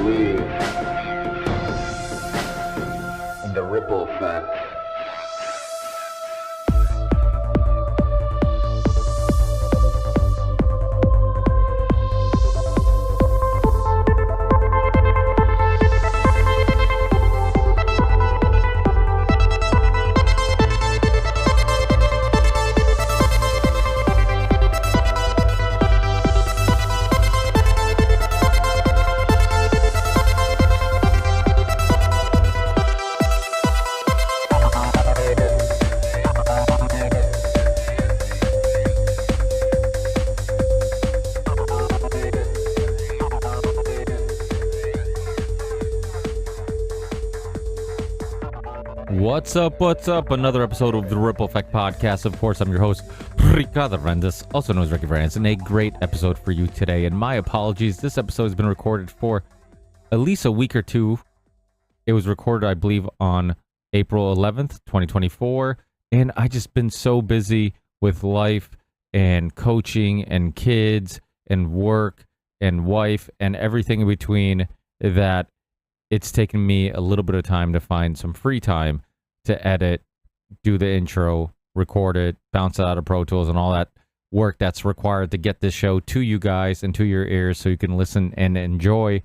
believe in the ripple effect. What's up? Another episode of the Ripple Effect Podcast. Of course, I'm your host, Ricardo Rendes, also known as Ricky Francis. A great episode for you today. And my apologies, this episode has been recorded for at least a week or two. It was recorded, I believe, on April 11th, 2024. And I just been so busy with life and coaching and kids and work and wife and everything in between that it's taken me a little bit of time to find some free time to edit, do the intro, record it, bounce it out of Pro Tools and all that work that's required to get this show to you guys and to your ears so you can listen and enjoy.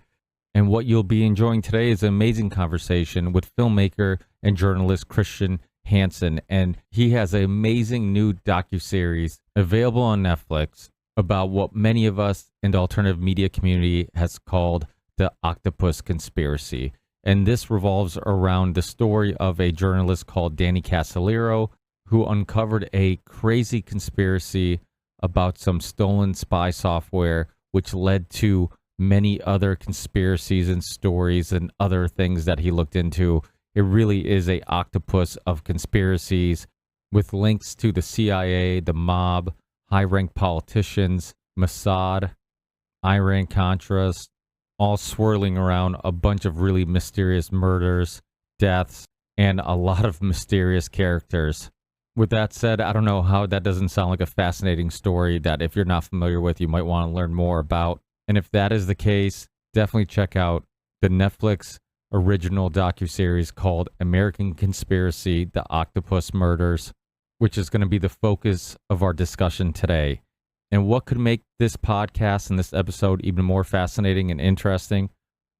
And what you'll be enjoying today is an amazing conversation with filmmaker and journalist Christian Hansen. And he has an amazing new docuseries available on Netflix about what many of us in the alternative media community has called the Octopus conspiracy. And this revolves around the story of a journalist called Danny Casolero who uncovered a crazy conspiracy about some stolen spy software, which led to many other conspiracies and stories and other things that he looked into. It really is a octopus of conspiracies with links to the CIA, the mob, high-ranked politicians, Mossad, Iran-Contras, all swirling around a bunch of really mysterious murders, deaths, and a lot of mysterious characters. With that said, I don't know how that doesn't sound like a fascinating story that if you're not familiar with, you might want to learn more about. And if that is the case, definitely check out the Netflix original docuseries called American Conspiracy, The Octopus Murders, which is going to be the focus of our discussion today. And what could make this podcast and this episode even more fascinating and interesting?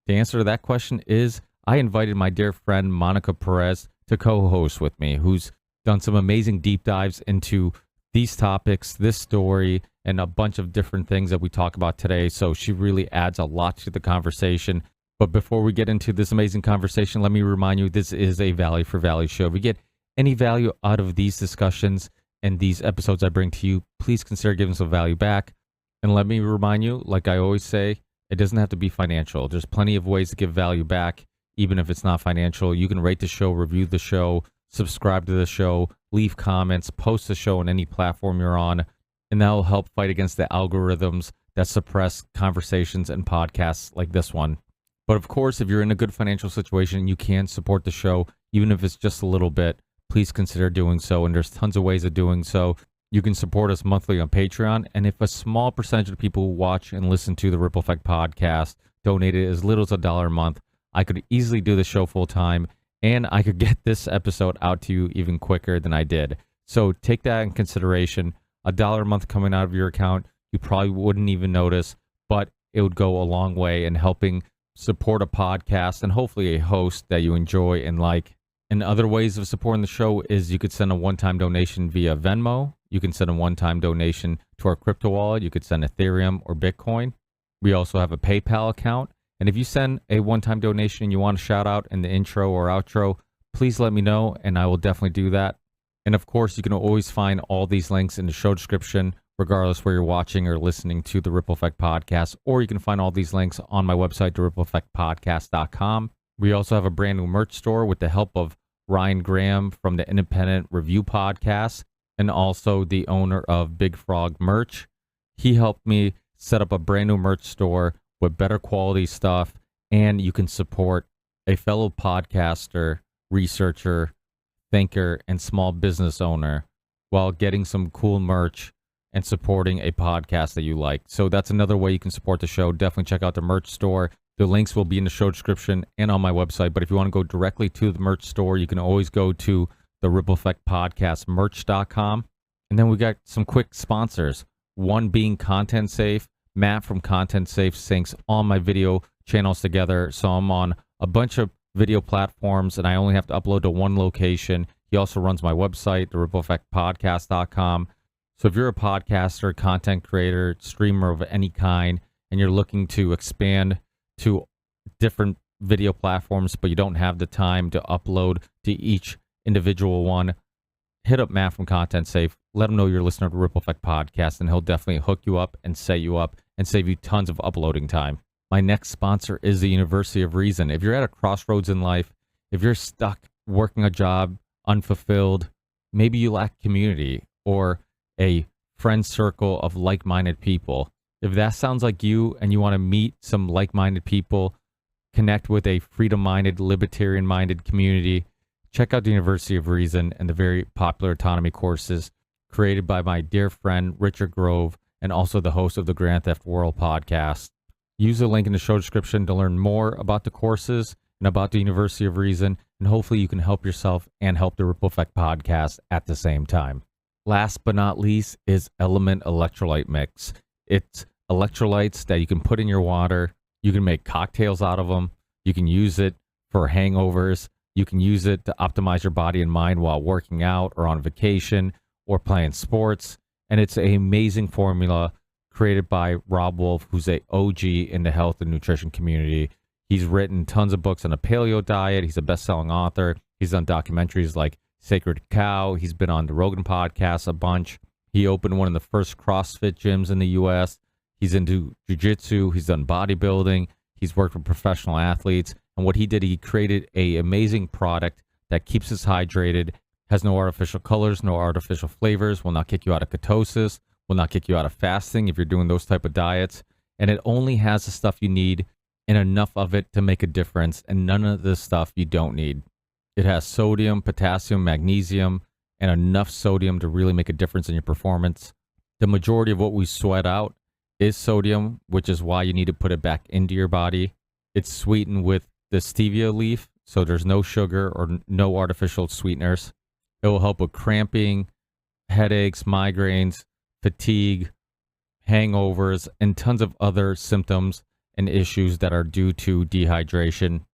The answer to that question is I invited my dear friend Monica Perez to co-host with me, who's done some amazing deep dives into these topics, this story, and a bunch of different things that we talk about today. So she really adds a lot to the conversation. But before we get into this amazing conversation, let me remind you, this is a value for value show. If you get any value out of these discussions and these episodes I bring to you, please consider giving some value back. And let me remind you, like I always say, it doesn't have to be financial. There's plenty of ways to give value back, even if it's not financial. You can rate the show, review the show, subscribe to the show, leave comments, post the show on any platform you're on, and that will help fight against the algorithms that suppress conversations and podcasts like this one. But of course, if you're in a good financial situation, you can support the show, even if it's just a little bit. Please consider doing so, and there's tons of ways of doing so. You can support us monthly on Patreon, and if a small percentage of people who watch and listen to the Ripple Effect podcast donated as little as $1 a month, I could easily do the show full time, and I could get this episode out to you even quicker than I did. So take that in consideration. $1 a month coming out of your account, you probably wouldn't even notice, but it would go a long way in helping support a podcast and hopefully a host that you enjoy and like. And other ways of supporting the show is you could send a one-time donation via Venmo. You can send a one-time donation to our crypto wallet. You could send Ethereum or Bitcoin. We also have a PayPal account. And if you send a one-time donation and you want a shout out in the intro or outro, please let me know and I will definitely do that. And of course, you can always find all these links in the show description, regardless where you're watching or listening to the Ripple Effect Podcast, or you can find all these links on my website, therippleeffectpodcast.com. We also have a brand new merch store with the help of Ryan Graham from the Independent Review Podcast and also the owner of Big Frog Merch. He helped me set up a brand new merch store with better quality stuff, and you can support a fellow podcaster, researcher, thinker, and small business owner while getting some cool merch and supporting a podcast that you like. So that's another way you can support the show. Definitely check out the merch store. The links will be in the show description and on my website. But if you want to go directly to the merch store, you can always go to the Ripple Effect Podcast merch.com. And then we got some quick sponsors. One being Content Safe. Matt from Content Safe syncs all my video channels together. So I'm on a bunch of video platforms and I only have to upload to one location. He also runs my website, the rippleeffectpodcast.com. So if you're a podcaster, content creator, streamer of any kind, and you're looking to expand to different video platforms, but you don't have the time to upload to each individual one, hit up Matt from Content Safe. Let him know you're listening to Ripple Effect Podcast, and he'll definitely hook you up and set you up and save you tons of uploading time. My next sponsor is the University of Reason. If you're at a crossroads in life, if you're stuck working a job, unfulfilled, maybe you lack community or a friend circle of like-minded people. If that sounds like you and you want to meet some like-minded people, connect with a freedom-minded, libertarian-minded community, check out the University of Reason and the very popular autonomy courses created by my dear friend Richard Grove and also the host of the Grand Theft World podcast. Use the link in the show description to learn more about the courses and about the University of Reason, and hopefully you can help yourself and help the Ripple Effect podcast at the same time. Last but not least is Element Electrolyte Mix. It's electrolytes that you can put in your water. You can make cocktails out of them. You can use it for hangovers. You can use it to optimize your body and mind while working out or on vacation or playing sports. And it's an amazing formula created by Rob Wolf, who's a OG in the health and nutrition community. He's written tons of books on the paleo diet. He's a best-selling author. He's done documentaries like Sacred Cow. He's been on the Rogan podcast a bunch. He opened one of the first CrossFit gyms in the U.S. He's into jiu-jitsu. He's done bodybuilding. He's worked with professional athletes. And what he did, he created an amazing product that keeps us hydrated, has no artificial colors, no artificial flavors, will not kick you out of ketosis, will not kick you out of fasting if you're doing those type of diets. And it only has the stuff you need and enough of it to make a difference, and none of the stuff you don't need. It has sodium, potassium, magnesium, and enough sodium to really make a difference in your performance. The majority of what we sweat out is sodium, which is why you need to put it back into your body. It's sweetened with the stevia leaf, so there's no sugar or no artificial sweeteners. It will help with cramping, headaches, migraines, fatigue, hangovers, and tons of other symptoms and issues that are due to dehydration.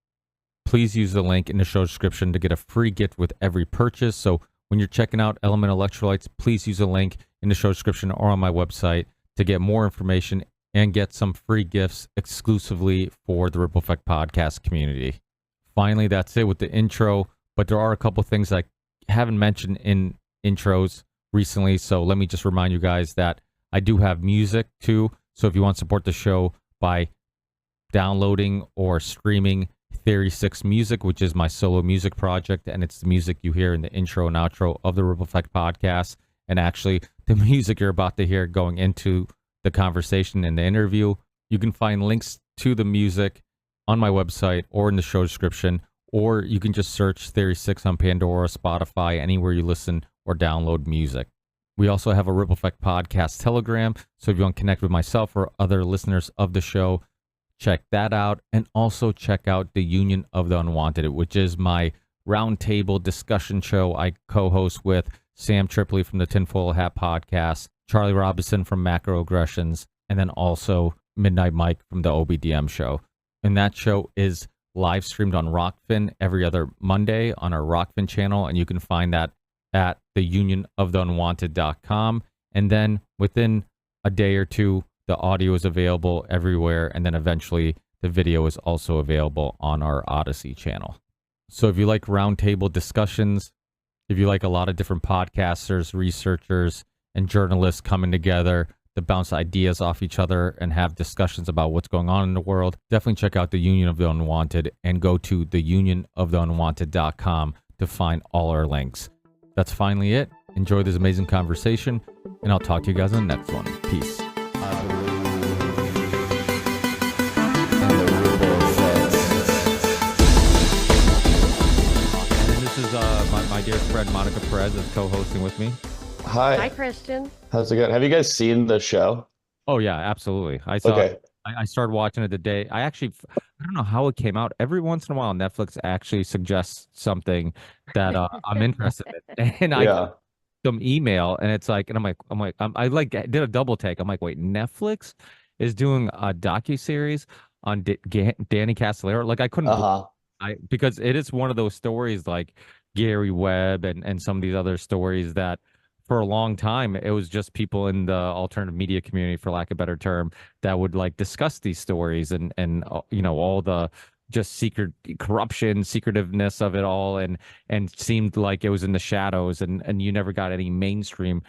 Please use the link in the show description to get a free gift with every purchase. So when you're checking out Element Electrolytes, please use the link in the show description or on my website to get more information and get some free gifts exclusively for the Ripple Effect podcast community. Finally, that's it with the intro, but there are a couple things I haven't mentioned in intros recently, so let me just remind you guys that I do have music too. So if you want to support the show by downloading or streaming Theory 6 Music, which is my solo music project, and it's the music you hear in the intro and outro of the Ripple Effect podcast, and actually the music you're about to hear going into the conversation and the interview. You can find links to the music on my website or in the show description, or you can just search Theory 6 on Pandora, Spotify, anywhere you listen or download music. We also have a Ripple Effect podcast Telegram, so if you want to connect with myself or other listeners of the show, check that out. And also check out the Union of the Unwanted, which is my roundtable discussion show I co-host with Sam Tripoli from the Tinfoil Hat podcast, Charlie Robinson from Macroaggressions, and then also Midnight Mike from the OBDM show. And that show is live streamed on Rockfin every other Monday on our Rockfin channel, and you can find that at theunionoftheunwanted.com. And then within a day or two, the audio is available everywhere, and then eventually the video is also available on our Odyssey channel. So if you like roundtable discussions, if you like a lot of different podcasters, researchers, and journalists coming together to bounce ideas off each other and have discussions about what's going on in the world, definitely check out the Union of the Unwanted and go to theunionoftheunwanted.com to find all our links. That's finally it. Enjoy this amazing conversation, and I'll talk to you guys on the next one. Peace. My dear friend Monica Perez is co-hosting with me. Hi, Christian. How's it going? Have you guys seen the show? Oh yeah, absolutely. I saw. Okay. I started watching it the day. I I don't know how it came out. Every once in a while, Netflix actually suggests something that I'm interested in, and I get Yeah. some email, and it's like, and I like did a double take. I'm like, wait, Netflix is doing a docu-series on Danny Castellero. Like, I couldn't believe Uh-huh. because it is one of those stories like Gary Webb and some of these other stories that for a long time it was just people in the alternative media community, for lack of a better term, that would like discuss these stories and all the just secret corruption, secretiveness of it all, and seemed like it was in the shadows, and you never got any mainstream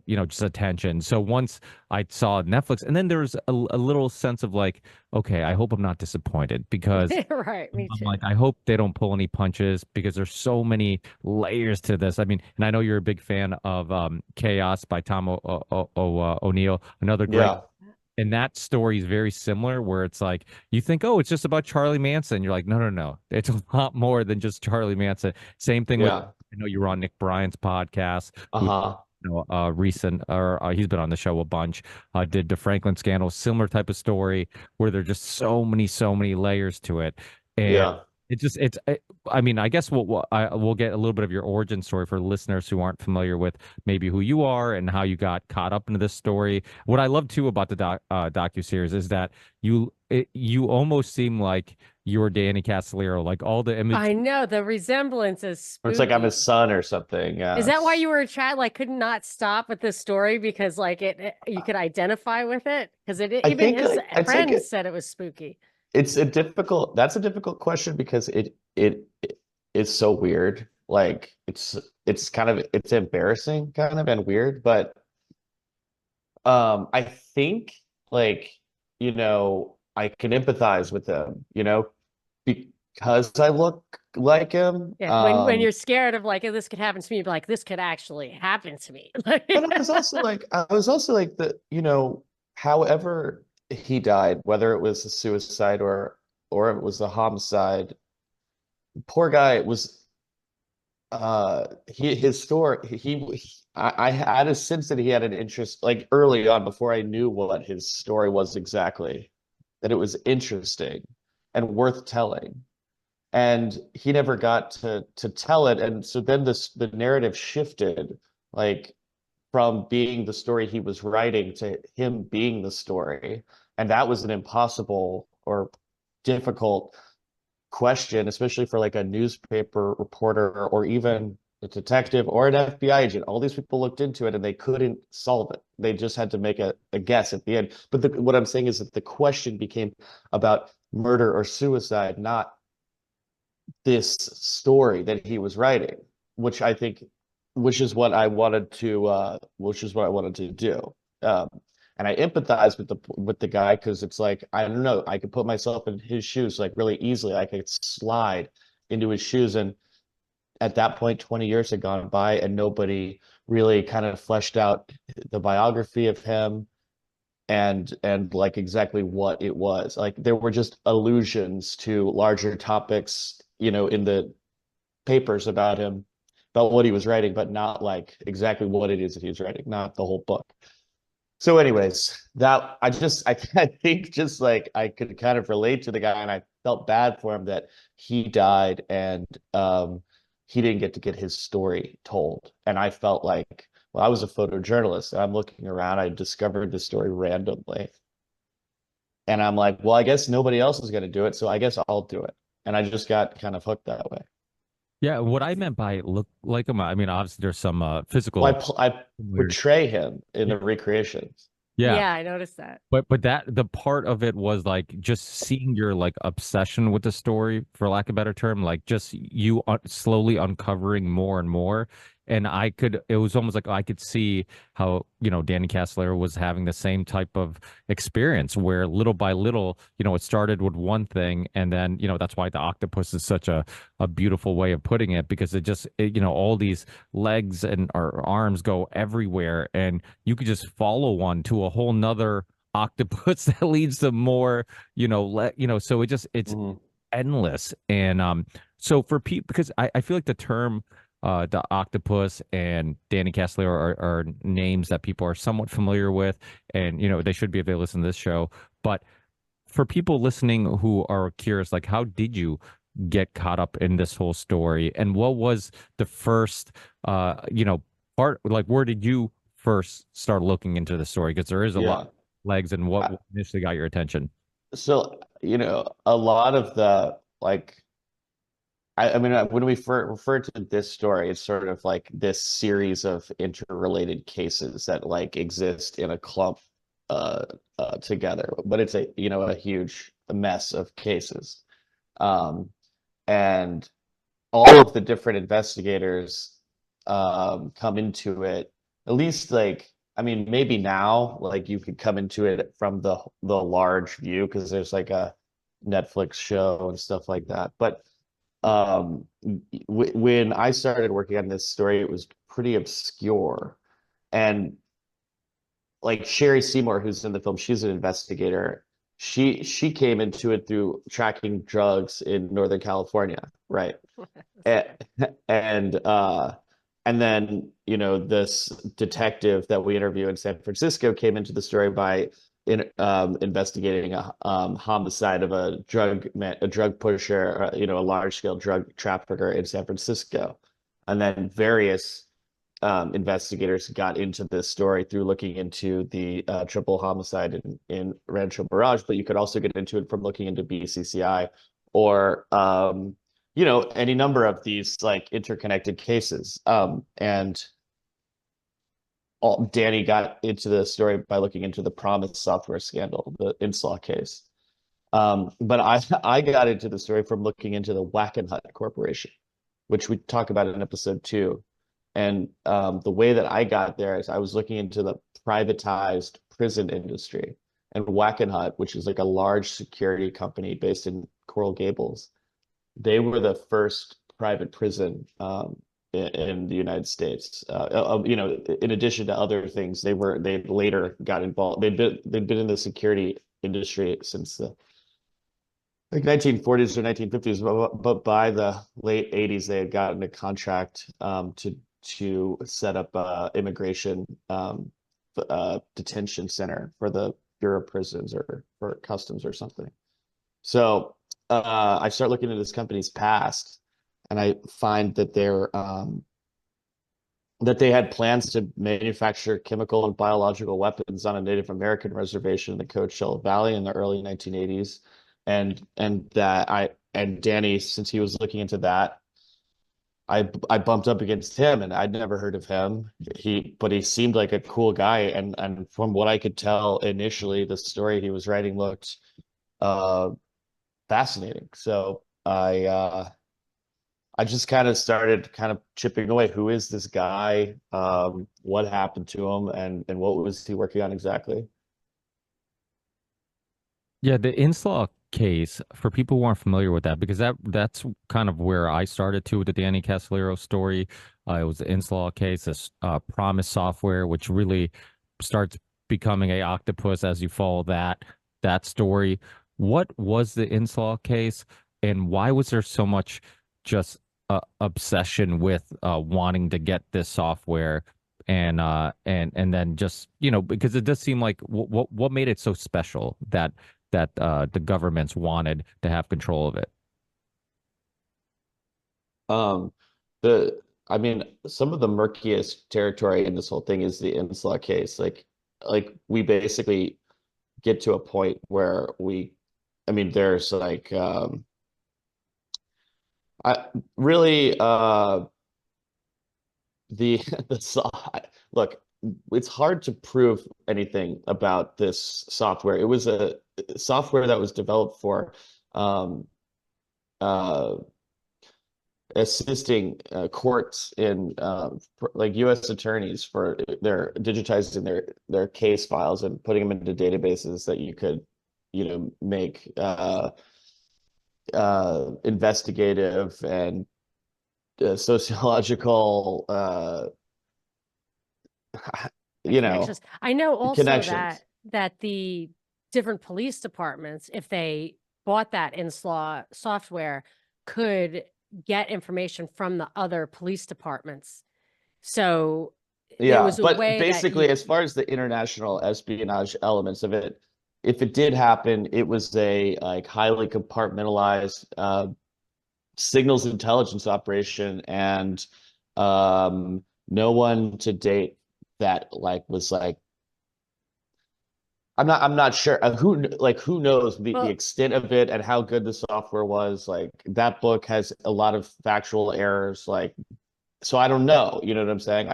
just attention. So once I saw Netflix, and then there's a little sense of like, okay, I hope I'm not disappointed because Right, me I'm too. like, I hope they don't pull any punches because there's so many layers to this. I mean, and I know you're a big fan of Chaos by Tom O'Neill, another great. Yeah. And that story is very similar, where it's like you think, oh, it's just about Charlie Manson. You're like, no, no, no, it's a lot more than just Charlie Manson. Same thing with, Yeah. I know you were on Nick Bryan's podcast, who Uh-huh. recent, or he's been on the show a bunch. Did the Franklin scandal, similar type of story where there're just so many layers to it, and Yeah. I mean, I guess we'll get a little bit of your origin story for listeners who aren't familiar with maybe who you are and how you got caught up into this story. What I love too about the docu-series is that you almost seem like you're Danny Castellero, like all the image. I know the resemblance is Or it's like I'm his spooky. son or something. Is that why Yes. you were a child? Like, could not stop with this story because, like, you could identify with it? Because I even think his like I think friends said it was spooky. it's a difficult question because it is so weird. Like it's kind of it's embarrassing kind of and weird, but I think like I can empathize with him, because I look like him. Yeah, when you're scared of like, oh, this could happen to me, but like this could actually happen to me. But I was also like however he died, whether it was a suicide or it was a homicide, poor guy was his story I had a sense that he had an interest like early on before I knew what his story was exactly, that it was interesting and worth telling. And he never got to tell it. And so then the narrative shifted, like from being the story he was writing to him being the story. And that was an impossible or difficult question, especially for like a newspaper reporter or even a detective or an FBI agent. All these people looked into it and they couldn't solve it. They just had to make a guess at the end. But what I'm saying is that the question became about murder or suicide, not this story that he was writing, which I think, which is what I wanted to do. Um, and I empathize with the guy because it's like, I don't know, I could put myself in his shoes like really easily. I could slide into his shoes. And at that point, 20 years had gone by and nobody really kind of fleshed out the biography of him and like exactly what it was. Like there were just allusions to larger topics, in the papers about him, about what he was writing, but not like exactly what it is that he was writing, not the whole book. So, anyways, that I think just like I could kind of relate to the guy, and I felt bad for him that he died and he didn't get to get his story told. And I felt like, well, I was a photojournalist, and I'm looking around, I discovered this story randomly, and I'm like, well, I guess nobody else is going to do it, so I guess I'll do it. And I just got kind of hooked that way. Yeah, what I meant by look like him, I mean, obviously there's some Well, physical. I portray him in the recreations. Yeah, Yeah, I noticed that. but that the part of it was like just seeing your like obsession with the story, for lack of a better term, like just you slowly uncovering more and more. And it was almost like I could see how, Danny Castler was having the same type of experience where little by little, it started with one thing. And then, that's why the octopus is such a beautiful way of putting it, because all these legs and or arms go everywhere, and you could just follow one to a whole nother octopus that leads to more, so it's Mhm. endless. And so for people, because I feel like the term the octopus and Danny Castler are names that people are somewhat familiar with, and they should be if they listen to this show. But for people listening who are curious, like, how did you get caught up in this whole story, and what was the first, part? Like, where did you first start looking into the story? Because there is a lot Yeah. of legs, and what I- initially got your attention? So, a lot of the like, I mean, when we refer to this story, it's sort of like this series of interrelated cases that like exist in a clump uh, together, but it's a huge mess of cases. Um, and all of the different investigators come into it, at least like, I mean, maybe now like you could come into it from the large view because there's like a Netflix show and stuff like that. But when I started working on this story, it was pretty obscure. And like Sherry Seymour, who's in the film, she's an investigator. She came into it through tracking drugs in Northern California, right? And and then this detective that we interview in San Francisco came into the story by investigating a homicide of a drug pusher, a large scale drug trafficker in San Francisco, and then various investigators got into this story through looking into the triple homicide in Rancho Mirage, but you could also get into it from looking into BCCI or any number of these like interconnected cases. And Danny got into the story by looking into the Promise software scandal, the Inslaw case. But I got into the story from looking into the Wackenhut Corporation, which we talk about in episode 2. And the way that I got there is I was looking into the privatized prison industry. And Wackenhut, which is like a large security company based in Coral Gables, they were the first private prison in the United States. In addition to other things, they later got involved. They'd been in the security industry since the like 1940s or 1950s, but by the late 80s, they had gotten a contract to set up immigration detention center for the Bureau of Prisons or for Customs or something. So I start looking at this company's past, and I find that that they had plans to manufacture chemical and biological weapons on a Native American reservation in the Coachella Valley in the early 1980s, and Danny, since he was looking into that, I bumped up against him, and I'd never heard of him. But he seemed like a cool guy, and from what I could tell initially, the story he was writing looked uh fascinating. So I just kind of started kind of chipping away. Who is this guy? What happened to him, and what was he working on exactly? Yeah, the Inslaw case, for people who aren't familiar with that, because that's kind of where I started too with the Danny Casolero story. It was the Inslaw case, this Promise software, which really starts becoming a octopus as you follow that story. What was the Inslaw case, and why was there so much just obsession with wanting to get this software? And then just because it does seem like what made it so special that the governments wanted to have control of it. Um, the I mean, some of the murkiest territory in this whole thing is the Inslaw case. Like we basically get to a point where I mean, there's like I really the look, it's hard to prove anything about this software. It was a software that was developed for um, uh, assisting courts in like U.S. attorneys for their digitizing their case files and putting them into databases that you could, make investigative and sociological Connections. I know also connections. that the different police departments, if they bought that Inslaw software, could get information from the other police departments. So there Yeah, was a but way that basically, you as far as the international espionage elements of it, if it did happen, it was a like highly compartmentalized signals intelligence operation, and no one to date that like was like I'm not sure who knows the Well, extent of it and how good the software was. Like that book has a lot of factual errors, like so I don't know. You know what I'm saying?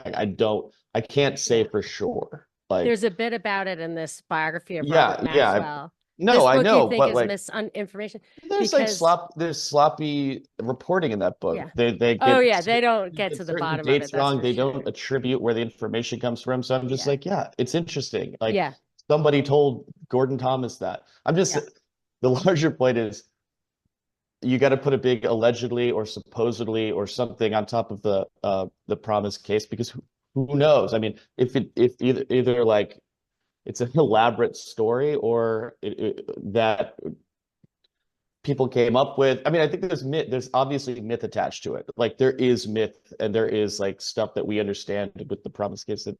I can't say yeah. for sure. Like There's a bit about it in this biography of Robert yeah. Maxwell. No, This I book you know, think but is like misinformation there's like because there's sloppy reporting in that book. yeah. They Oh get yeah, they don't get to the certain bottom of it, dates that's wrong. for They don't sure. attribute where the information comes from. So I'm just Yeah. like, yeah, it's interesting. Like Yeah. somebody told Gordon Thomas that. I'm just Yeah. the larger point is you got to put a big allegedly or supposedly or something on top of the promise case, because who knows? I mean, if either like it's an elaborate story or that people came up with. I mean, I think there's obviously myth attached to it. Like there is myth and there is like stuff that we understand with the promise case that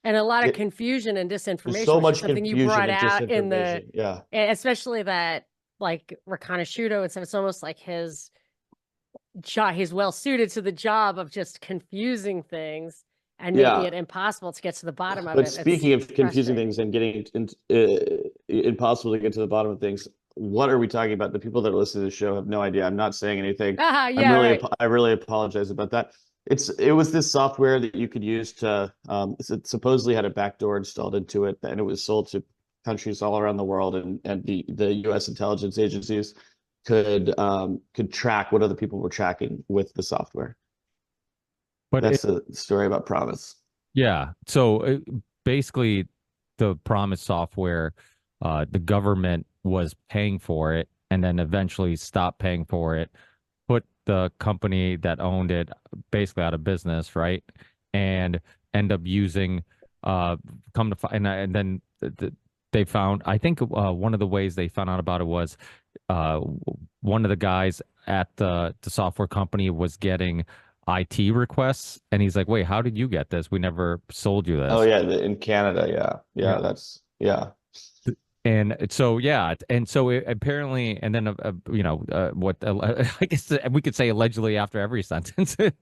And a lot of it, confusion and there's disinformation, so which is much something you confusion brought and out in the, disinformation. Yeah. especially that like Reconasciuto and stuff. It's almost like his job, he's well suited to the job of just confusing things and making Yeah. it impossible to get to the bottom of But it. It's speaking of confusing frustrating. things and getting impossible to get to the bottom of things, what are we talking about? The people that listen to the show have no idea. I'm not saying anything. Yeah, right. I really apologize about that. It was this software that you could use to it supposedly had a backdoor installed into it, and it was sold to countries all around the world, and the U.S. intelligence agencies could track what other people were tracking with the software. But That's the story about Promise. yeah. So basically, the Promise software, the government was paying for it and then eventually stopped paying for it, put the company that owned it basically out of business, right? And end up using, come to find, and then they found, I think one of the ways they found out about it was uh, one of the guys at the software company was getting IT requests, and he's like, "Wait, how did you get this? We never sold you Oh this." yeah, in Canada, yeah, that's yeah, And so yeah, and so apparently, and then what I guess we could say allegedly after every sentence, but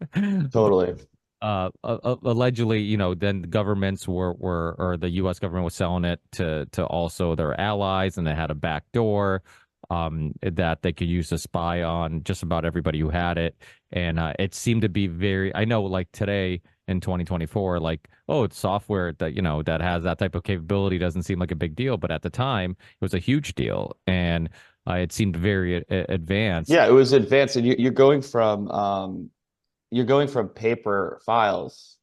totally. allegedly, then the governments were or the U.S. government was selling it to also their allies, and they had a back door that they could use to spy on just about everybody who had it, and it seemed to be very. I know, like today in 2024, like, oh, it's software that that has that type of capability doesn't seem like a big deal, but at the time it was a huge deal, and it seemed very advanced. Yeah, it was advanced, and you're going from paper files.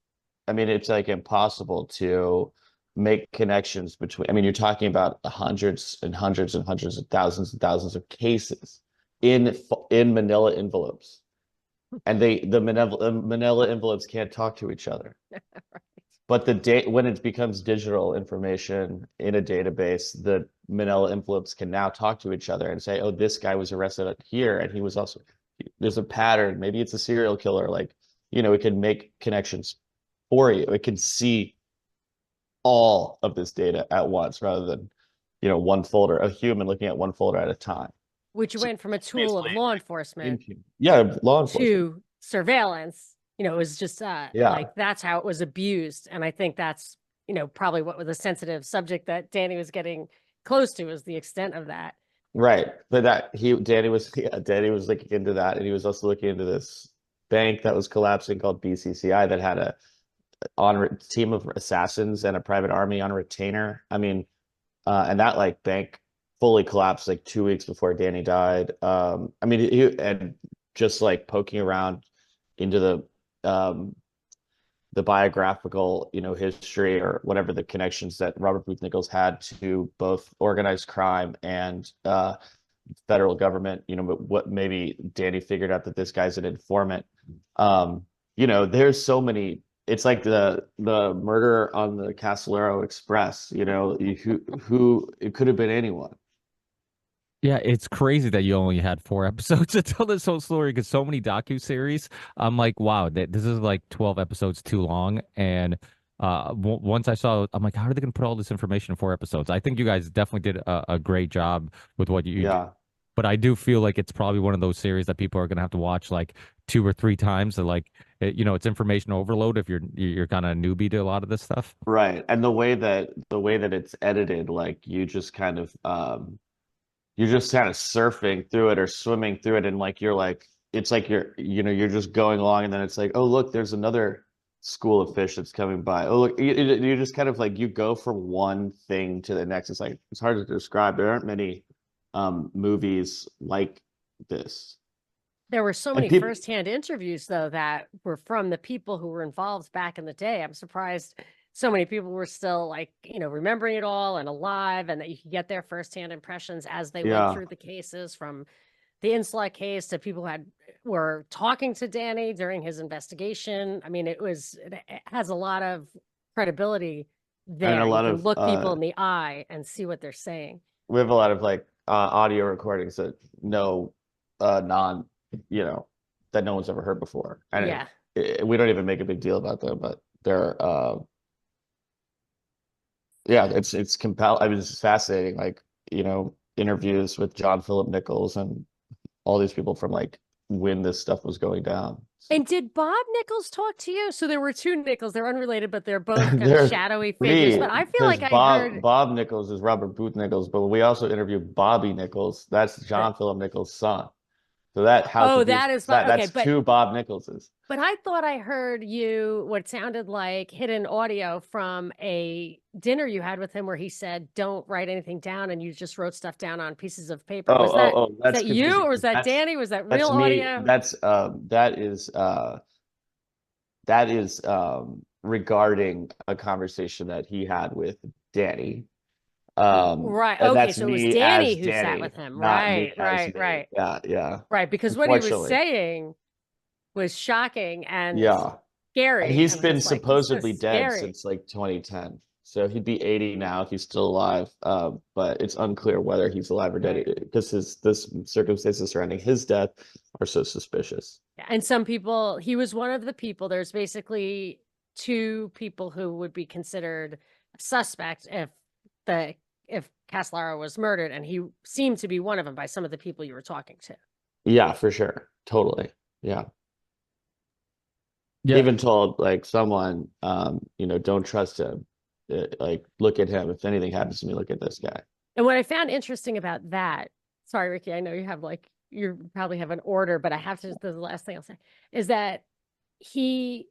I mean, it's like impossible to make connections between. I mean, you're talking about hundreds and hundreds and hundreds and thousands of cases in Manila envelopes, and the Manila envelopes can't talk to each other. But the date when it becomes digital information in a database, the Manila envelopes can now talk to each other and say, "Oh, this guy was arrested here, and he was also." There's a pattern. Maybe it's a serial killer. Like, it can make connections for you. It can see all of this data at once rather than, one folder, a human looking at one folder at a time. Which So went from a tool of basically, law enforcement yeah, law enforcement. to surveillance. It was just Yeah. like that's how it was abused. And I think that's, probably what was a sensitive subject that Danny was getting close to, is the extent of that. Right. But Danny was looking into that, and he was also looking into this bank that was collapsing called BCCI that had a team of assassins and a private army on retainer. I mean, and that like bank fully collapsed like 2 weeks before Danny died. I mean, and just like poking around into the biographical, history or whatever the connections that Robert Booth Nichols had to both organized crime and federal government, but what maybe Danny figured out that this guy's an informant. There's so many. It's like the murder on the Castellaro Express. Who it could have been anyone. Yeah, it's crazy that you only had 4 episodes to tell this whole story because so many docuseries. I'm like, wow, this is like 12 episodes too long, and Once I saw, I'm like, how are they going to put all this information in 4 episodes? I think you guys definitely did a great job with what you did. Yeah. But I do feel like it's probably one of those series that people are going to have to watch like 2 or 3 times. So like, it's information overload if you're kind of newbie to a lot of this stuff. Right. And the way that it's edited, like you're just kind of surfing through it or swimming through it, and like you're like it's like you're just going along, and then it's like, oh look, there's another school of fish that's coming by. Oh look, you just kind of like you go from one thing to the next. It's like it's hard to describe. There aren't many movies like this. There were so And many people, firsthand interviews, though, that were from the people who were involved back in the day. I'm surprised so many people were still like, remembering it all and alive, and that you could get their firsthand impressions as they went yeah, through the cases, from the Insulet case to people who were talking to Danny during his investigation. I mean, it has a lot of credibility and a there. You lot can of look people in the eye and see what they're saying. we have a lot of like audio recordings that no non that no one's ever heard before, and Yeah. we don't even make a big deal about them, but they're yeah, it's compel. I mean, it's fascinating, like interviews with John Philip Nichols and all these people from like when this stuff was going down. And did Bob Nichols talk to you? So there were two Nichols. They're unrelated, but they're both kind of There's shadowy figures. three But I feel because like I heard Bob Nichols is Robert Booth Nichols, but we also interviewed Bobby Nichols. That's that. John Philip Nichols' son. So that how Oh, confused that is is that? fine. Okay, That's but two Bob Nicholses. I thought I heard you what sounded like hidden audio from a dinner you had with him, where he said, "Don't write anything down," and you just wrote stuff down on pieces of paper. Oh, oh, oh, Was that's that you, confusing or was because that Danny? Was that real that's me. audio? That is regarding a conversation that he had with Danny. Right. And Okay, that's so it was me Danny as who sat with Danny, him. not me Right, as right, me. right, Yeah, yeah. right. Because what he was Unfortunately. saying was shocking and Yeah. And scary. he's And I'm been just like, this is supposedly dead scary. since like 2010. So he'd be 80 now if he's still alive. But it's unclear whether he's alive or dead because this circumstances surrounding his death are so suspicious. Yeah, and some people, he was one of the people. There's basically two people who would be considered a suspect if Castellaro was murdered, and he seemed to be one of them by some of the people you were talking to. Yeah, for sure. Totally. Yeah. Yeah. Even told like someone, don't trust him. Like, look at him. If anything happens to me, look at this guy. And what I found interesting about that, sorry, Ricky, I know you probably have an order, but I have to, the last thing I'll say is that he,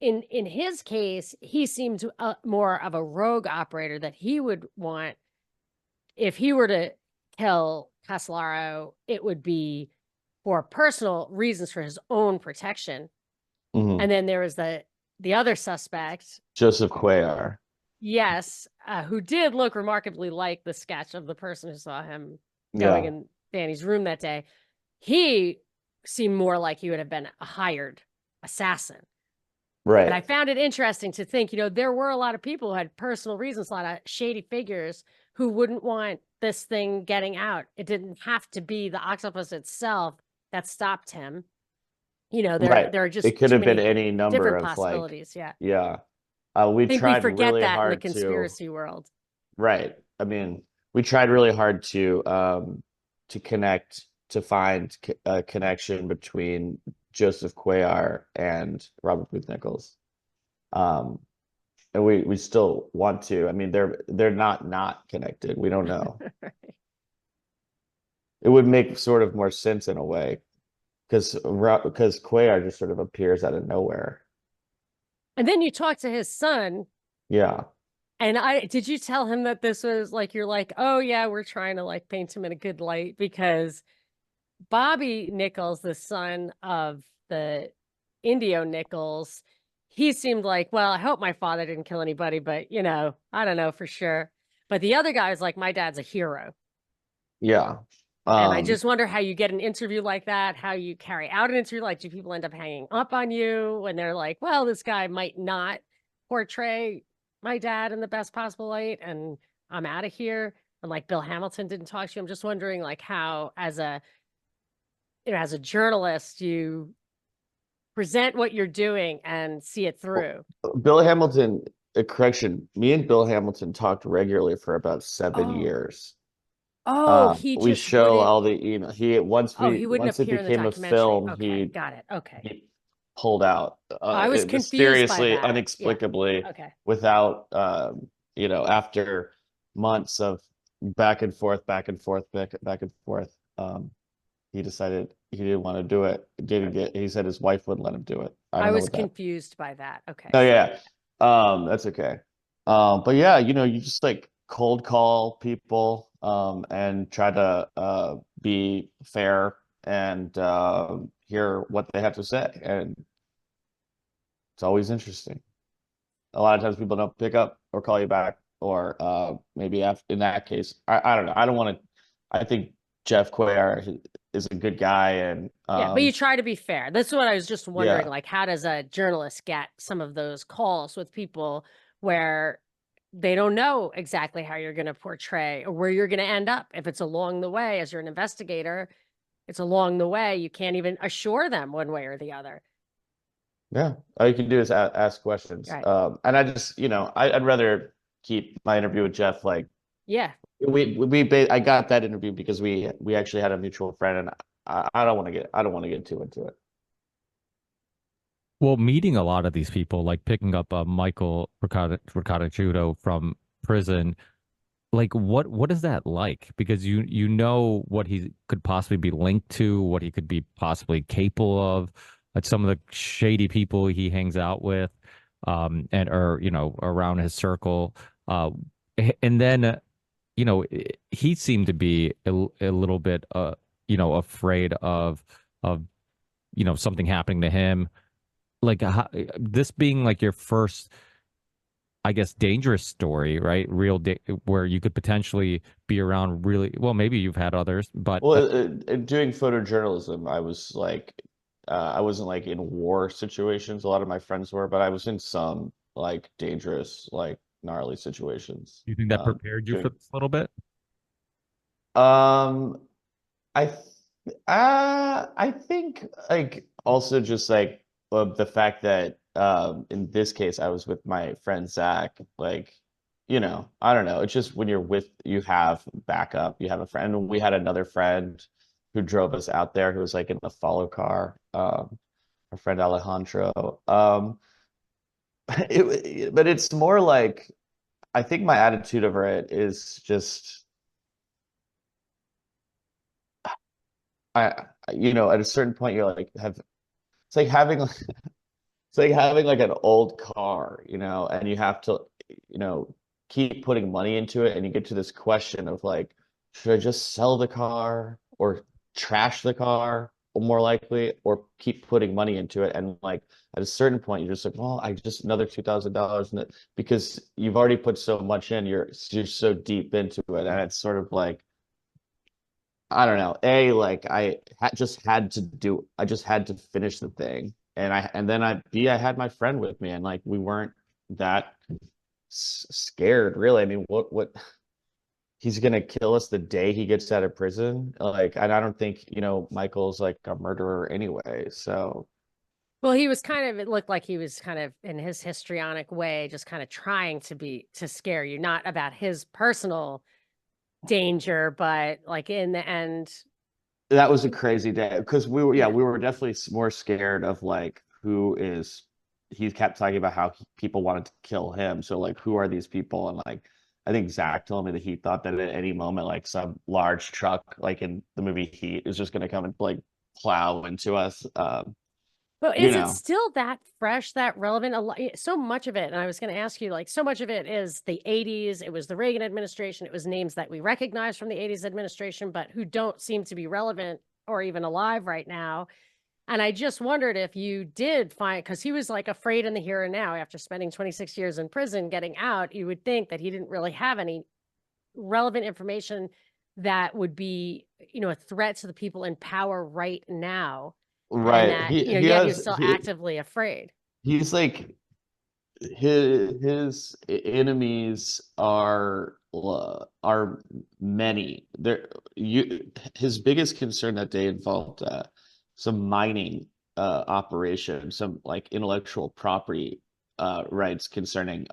in his case, he seemed more of a rogue operator, that he would want, if he were to kill Castellaro, it would be for personal reasons, for his own protection. Mhm. And then there was the other suspect, Joseph Cuellar. yes, who did look remarkably like the sketch of the person who saw him going Yeah. in Danny's room that day. He seemed more like he would have been a hired assassin. Right. But I found it interesting to think, there were a lot of people who had personal reasons, a lot of shady figures who wouldn't want this thing getting out. It didn't have to be the octopus itself that stopped him. Right. There are just It could too have been many any number different of like, possibilities. Yeah. yeah. We I think we tried forget really that in the hard to, conspiracy world. right. I mean, we tried really hard to connect, to find a connection between Joseph Cuellar and Robert Booth Nichols. And we still want to. I mean, they're not connected. We don't know. It would make sort of more sense in a way because Cuellar just sort of appears out of nowhere. And then you talk to his son, Yeah. and did you tell him that this was like, you're like, oh yeah, we're trying to like paint him in a good light? Because Bobby Nichols, the son of the Indio Nichols, he seemed like, well, I hope my father didn't kill anybody, but I don't know for sure. But the other guy was like, my dad's a hero. Yeah. And I just wonder how you get an interview like that, how you carry out an interview. Like, do people end up hanging up on you when they're like, well, this guy might not portray my dad in the best possible light, and I'm out of here. And like Bill Hamilton didn't talk to you. I'm just wondering like how, as a journalist, you present what you're doing and see it through. Bill Hamilton a correction. Me and Bill Hamilton talked regularly for about 7 years. He We just show wouldn't. all the He He wouldn't once it appear in the became a documentary. film, Okay, got it. Okay. he pulled out I was confused by mysteriously, that. Yeah. inexplicably, Okay. without after months of back and forth, back and forth. He decided he didn't want to do it. He said his wife wouldn't let him do it. I I don't know was what that. confused by that. Okay. Oh yeah. That's okay. But yeah, you just like cold call people, and try to be fair and hear what they have to say. And it's always interesting. A lot of times people don't pick up or call you back, or maybe in that case, I don't know. I don't want to. I think Jeff Cuellar is a good guy, and Yeah, but you try to be fair. That's what I was just wondering. yeah, Like, how does a journalist get some of those calls with people where they don't know exactly how you're going to portray or where you're going to end up? If it's along the way, as you're an investigator, it's along the way. You can't even assure them one way or the other. yeah. All you can do is ask questions. Right. And I just, I'd rather keep my interview with Jeff like Yeah. I got that interview because we actually had a mutual friend, and I don't want to get too into it. Well, meeting a lot of these people, like picking up Michael Riccata from prison, like what is that like? Because you know what he could possibly be linked to, what he could be possibly capable of, like some of the shady people he hangs out with, and or around his circle, and then he seemed to be a little bit afraid of something happening to him, like this being like your first, I guess, dangerous story, right? Where you could potentially be around really well. Maybe you've had others, but Well, doing photojournalism, I was like, I wasn't like in war situations. A lot of my friends were, but I was in some like dangerous, like gnarly situations. you think that prepared you for Doing, this a little bit? um, I, I think like also just like the fact that in this case I was with my friend Zach, like I don't know. It's just when you have backup, you have a friend. And we had another friend who drove us out there who was like in the follow car. Our friend Alejandro. But it's more like I think my attitude over it is just at a certain point you're like it's like having it's like having like an old car, and you have to, keep putting money into it, and you get to this question of like, should I just sell the car or trash the car, or more likely, or keep putting money into it? And like at a certain point, you're just like, well, I just another $2,000 in it because you've already put so much in, you're so deep into it, and it's sort of like I don't know. Like I just had to finish the thing. And then I had my friend with me, and like we weren't that scared, really. I mean, what he's gonna kill us the day he gets out of prison? Like, and I don't think, Michael's like a murderer anyway. So Well, it looked like he was kind of in his histrionic way, just kind of trying to scare you, not about his personal danger, but like in the end. that was a crazy day because Yeah. we were definitely more scared of like he kept talking about how people wanted to kill him. So like, who are these people? And like, I think Zach told me that he thought that at any moment, like some large truck, like in the movie Heat, is just going to come and like plow into us. But You is it know, still that fresh, that relevant? So much of it, and I was going to ask you, like, so much of it is the 80s. It was the Reagan administration. It was names that we recognize from the 80s administration, but who don't seem to be relevant or even alive right now. And I just wondered if you did find, because he was like afraid in the here and now after spending 26 years in prison, getting out, you would think that he didn't really have any relevant information that would be, a threat to the people in power right now. And right? that, yet he was still actively afraid. He's like his enemies are many. His biggest concern that day involved some mining operation, some like intellectual property rights concerning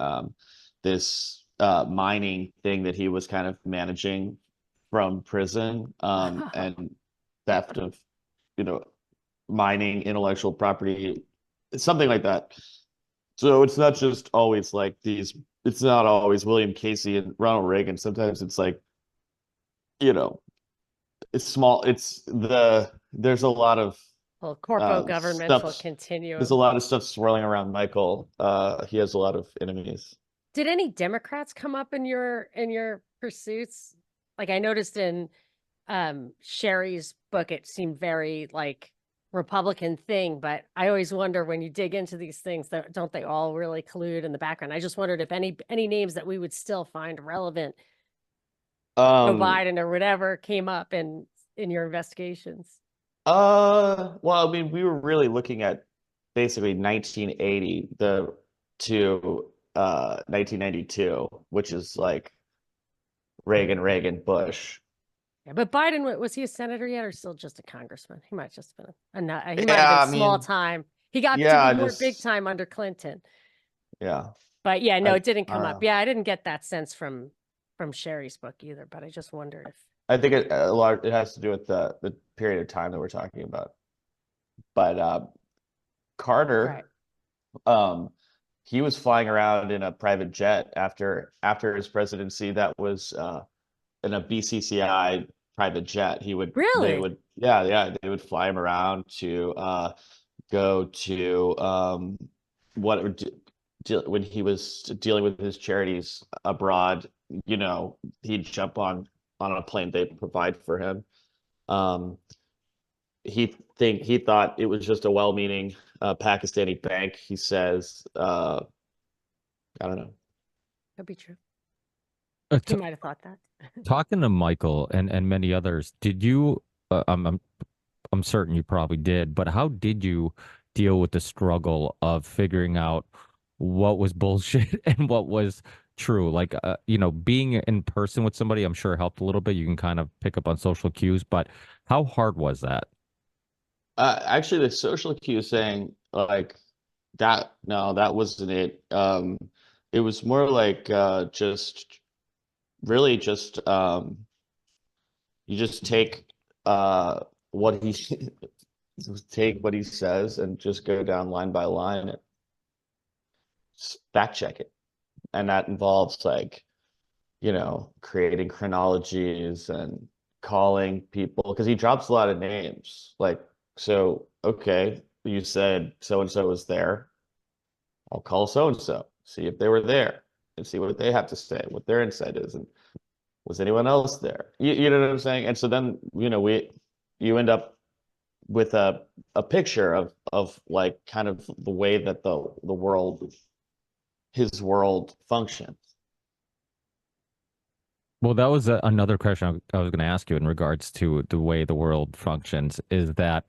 this mining thing that he was kind of managing from prison, and theft of, you know, mining intellectual property, something like that. So it's not just always like these, it's not always William Casey and Ronald Reagan. Sometimes it's like, you know, it's small, there's a lot of Well, corpo governmental stuff, there's a continuum. lot of stuff swirling around Michael. He has a lot of enemies. Did any Democrats come up in your pursuits? Like I noticed in Sherry's book, it seemed very like Republican thing, but I always wonder when you dig into these things, don't they all really collude in the background? I just wondered if any names that we would still find relevant, Joe Um, Biden or whatever, came up in your investigations. well, I mean, we were really looking at basically 1980 to 1992, which is like Reagan, Bush. Yeah, but Biden was he a senator yet, or still just a congressman? He might have just been he might have Yeah, been I small mean, time. He got to be yeah, more big just time under Clinton. yeah. But yeah, no, I it didn't come I up. don't know. Yeah, I didn't get that sense from Sherry's book either. But I just wondered if I think a lot it has to do with the period of time that we're talking about. But right. Carter, um, he was flying around in a private jet after his presidency that was in a BCCI private jet. They Really? would, yeah, they would fly him around to go to what when he was dealing with his charities abroad, you know, he'd jump on a plane they provide for him. Um, he thought it was just a well-meaning Pakistani bank. He says, I don't know. Could be true. Uh, He t- might have thought that. Talking to Michael and many others, did you? I'm certain you probably did, but how did you deal with the struggle of figuring out what was bullshit and what was true? Like, being in person with somebody, I'm sure helped a little bit. You can kind of pick up on social cues, but how hard was that? Actually, the social cue saying like that, no, that wasn't it. It was more like just really just you just take what he just take what he says and just go down line by line and fact check it. And that involves like, you know, creating chronologies and calling people because he drops a lot of names. Like, so okay, you said so and so was there. I'll call so and so, see if they were there and see what they have to say, what their insight is, and was anyone else there? You know what I'm saying? And so then, you know, you end up with a picture of like kind of the way that the world, his world functions. Well, that was another question I was going to ask you in regards to the way the world functions, is that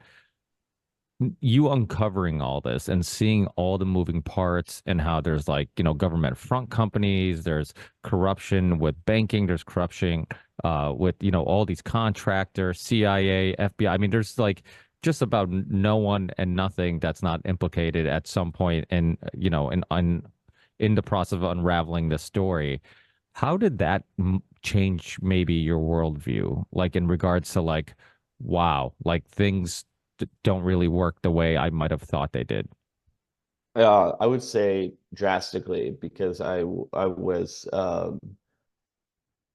you uncovering all this and seeing all the moving parts and how there's like, government front companies, there's corruption with banking, there's corruption with, all these contractors, CIA, FBI. I mean, there's like just about no one and nothing that's not implicated at some point in, in the process of unraveling the story. How did that change maybe your worldview, like in regards to like, wow, like things don't really work the way I might have thought they did? I would say drastically because I was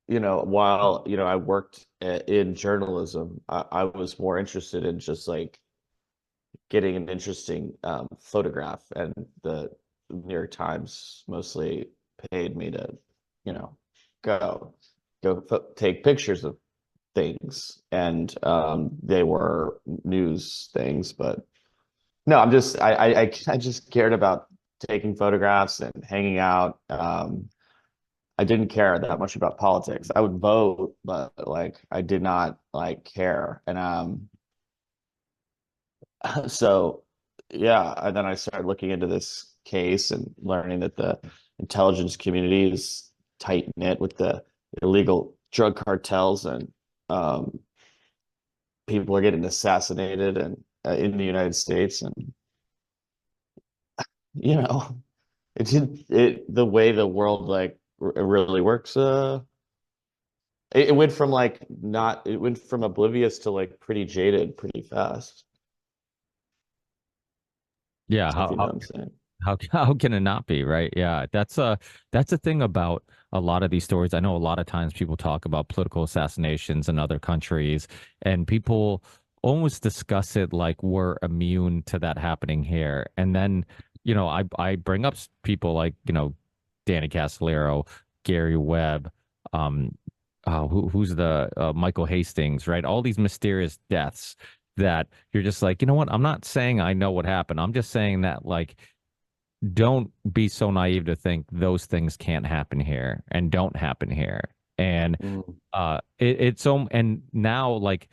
you know, while you know I worked in journalism, I was more interested in just like getting an interesting photograph, and the New York Times mostly paid me to, you know, go take pictures of things, and they were news things, but no, I just cared about taking photographs and hanging out. I didn't care that much about politics. I would vote, but like I did not like care. And so yeah, and then I started looking into this case and learning that the intelligence community is tight knit with the illegal drug cartels, and um, people are getting assassinated and in the United States, and you know, the way the world like really works. It went from like not it went from oblivious to like pretty jaded pretty fast. Yeah, If you know what I'm saying. how can it not be, right? Yeah, that's a thing about a lot of these stories. I know a lot of times people talk about political assassinations in other countries, and people almost discuss it like we're immune to that happening here. And then, I bring up people like, Danny Casolaro, Gary Webb, um, who's the Michael Hastings, right? All these mysterious deaths that you're just like, you know what? I'm not saying I know what happened. I'm just saying that, like, don't be so naive to think those things can't happen here and don't happen here. And Mm. it's so, and now, like,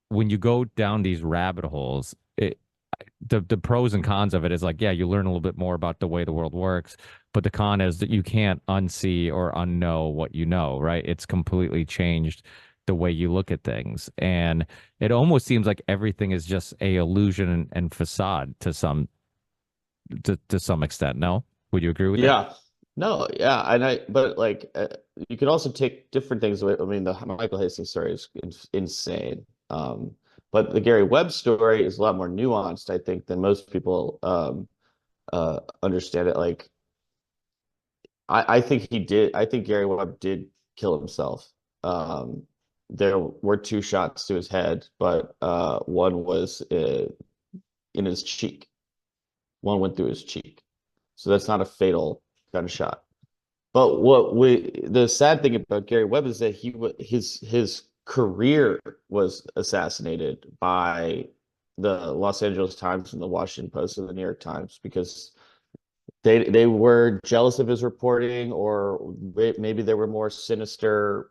when you go down these rabbit holes, the pros and cons of it is like, yeah, you learn a little bit more about the way the world works, but the con is that you can't unsee or unknow what you know, right? It's completely changed the way you look at things, and it almost seems like everything is just a illusion and facade to some extent. No, would you agree with that? Yeah. No, yeah, and but like you could also take different things away. I mean, the Michael Hastings story is insane. But the Gary Webb story is a lot more nuanced, I think, than most people understand it. Like, I think I think Gary Webb did kill himself. Um, there were two shots to his head, but one was in his cheek. One went through his cheek. So that's not a fatal gunshot. But the sad thing about Gary Webb is that his career was assassinated by the Los Angeles Times and the Washington Post and the New York Times because they were jealous of his reporting, or maybe there were more sinister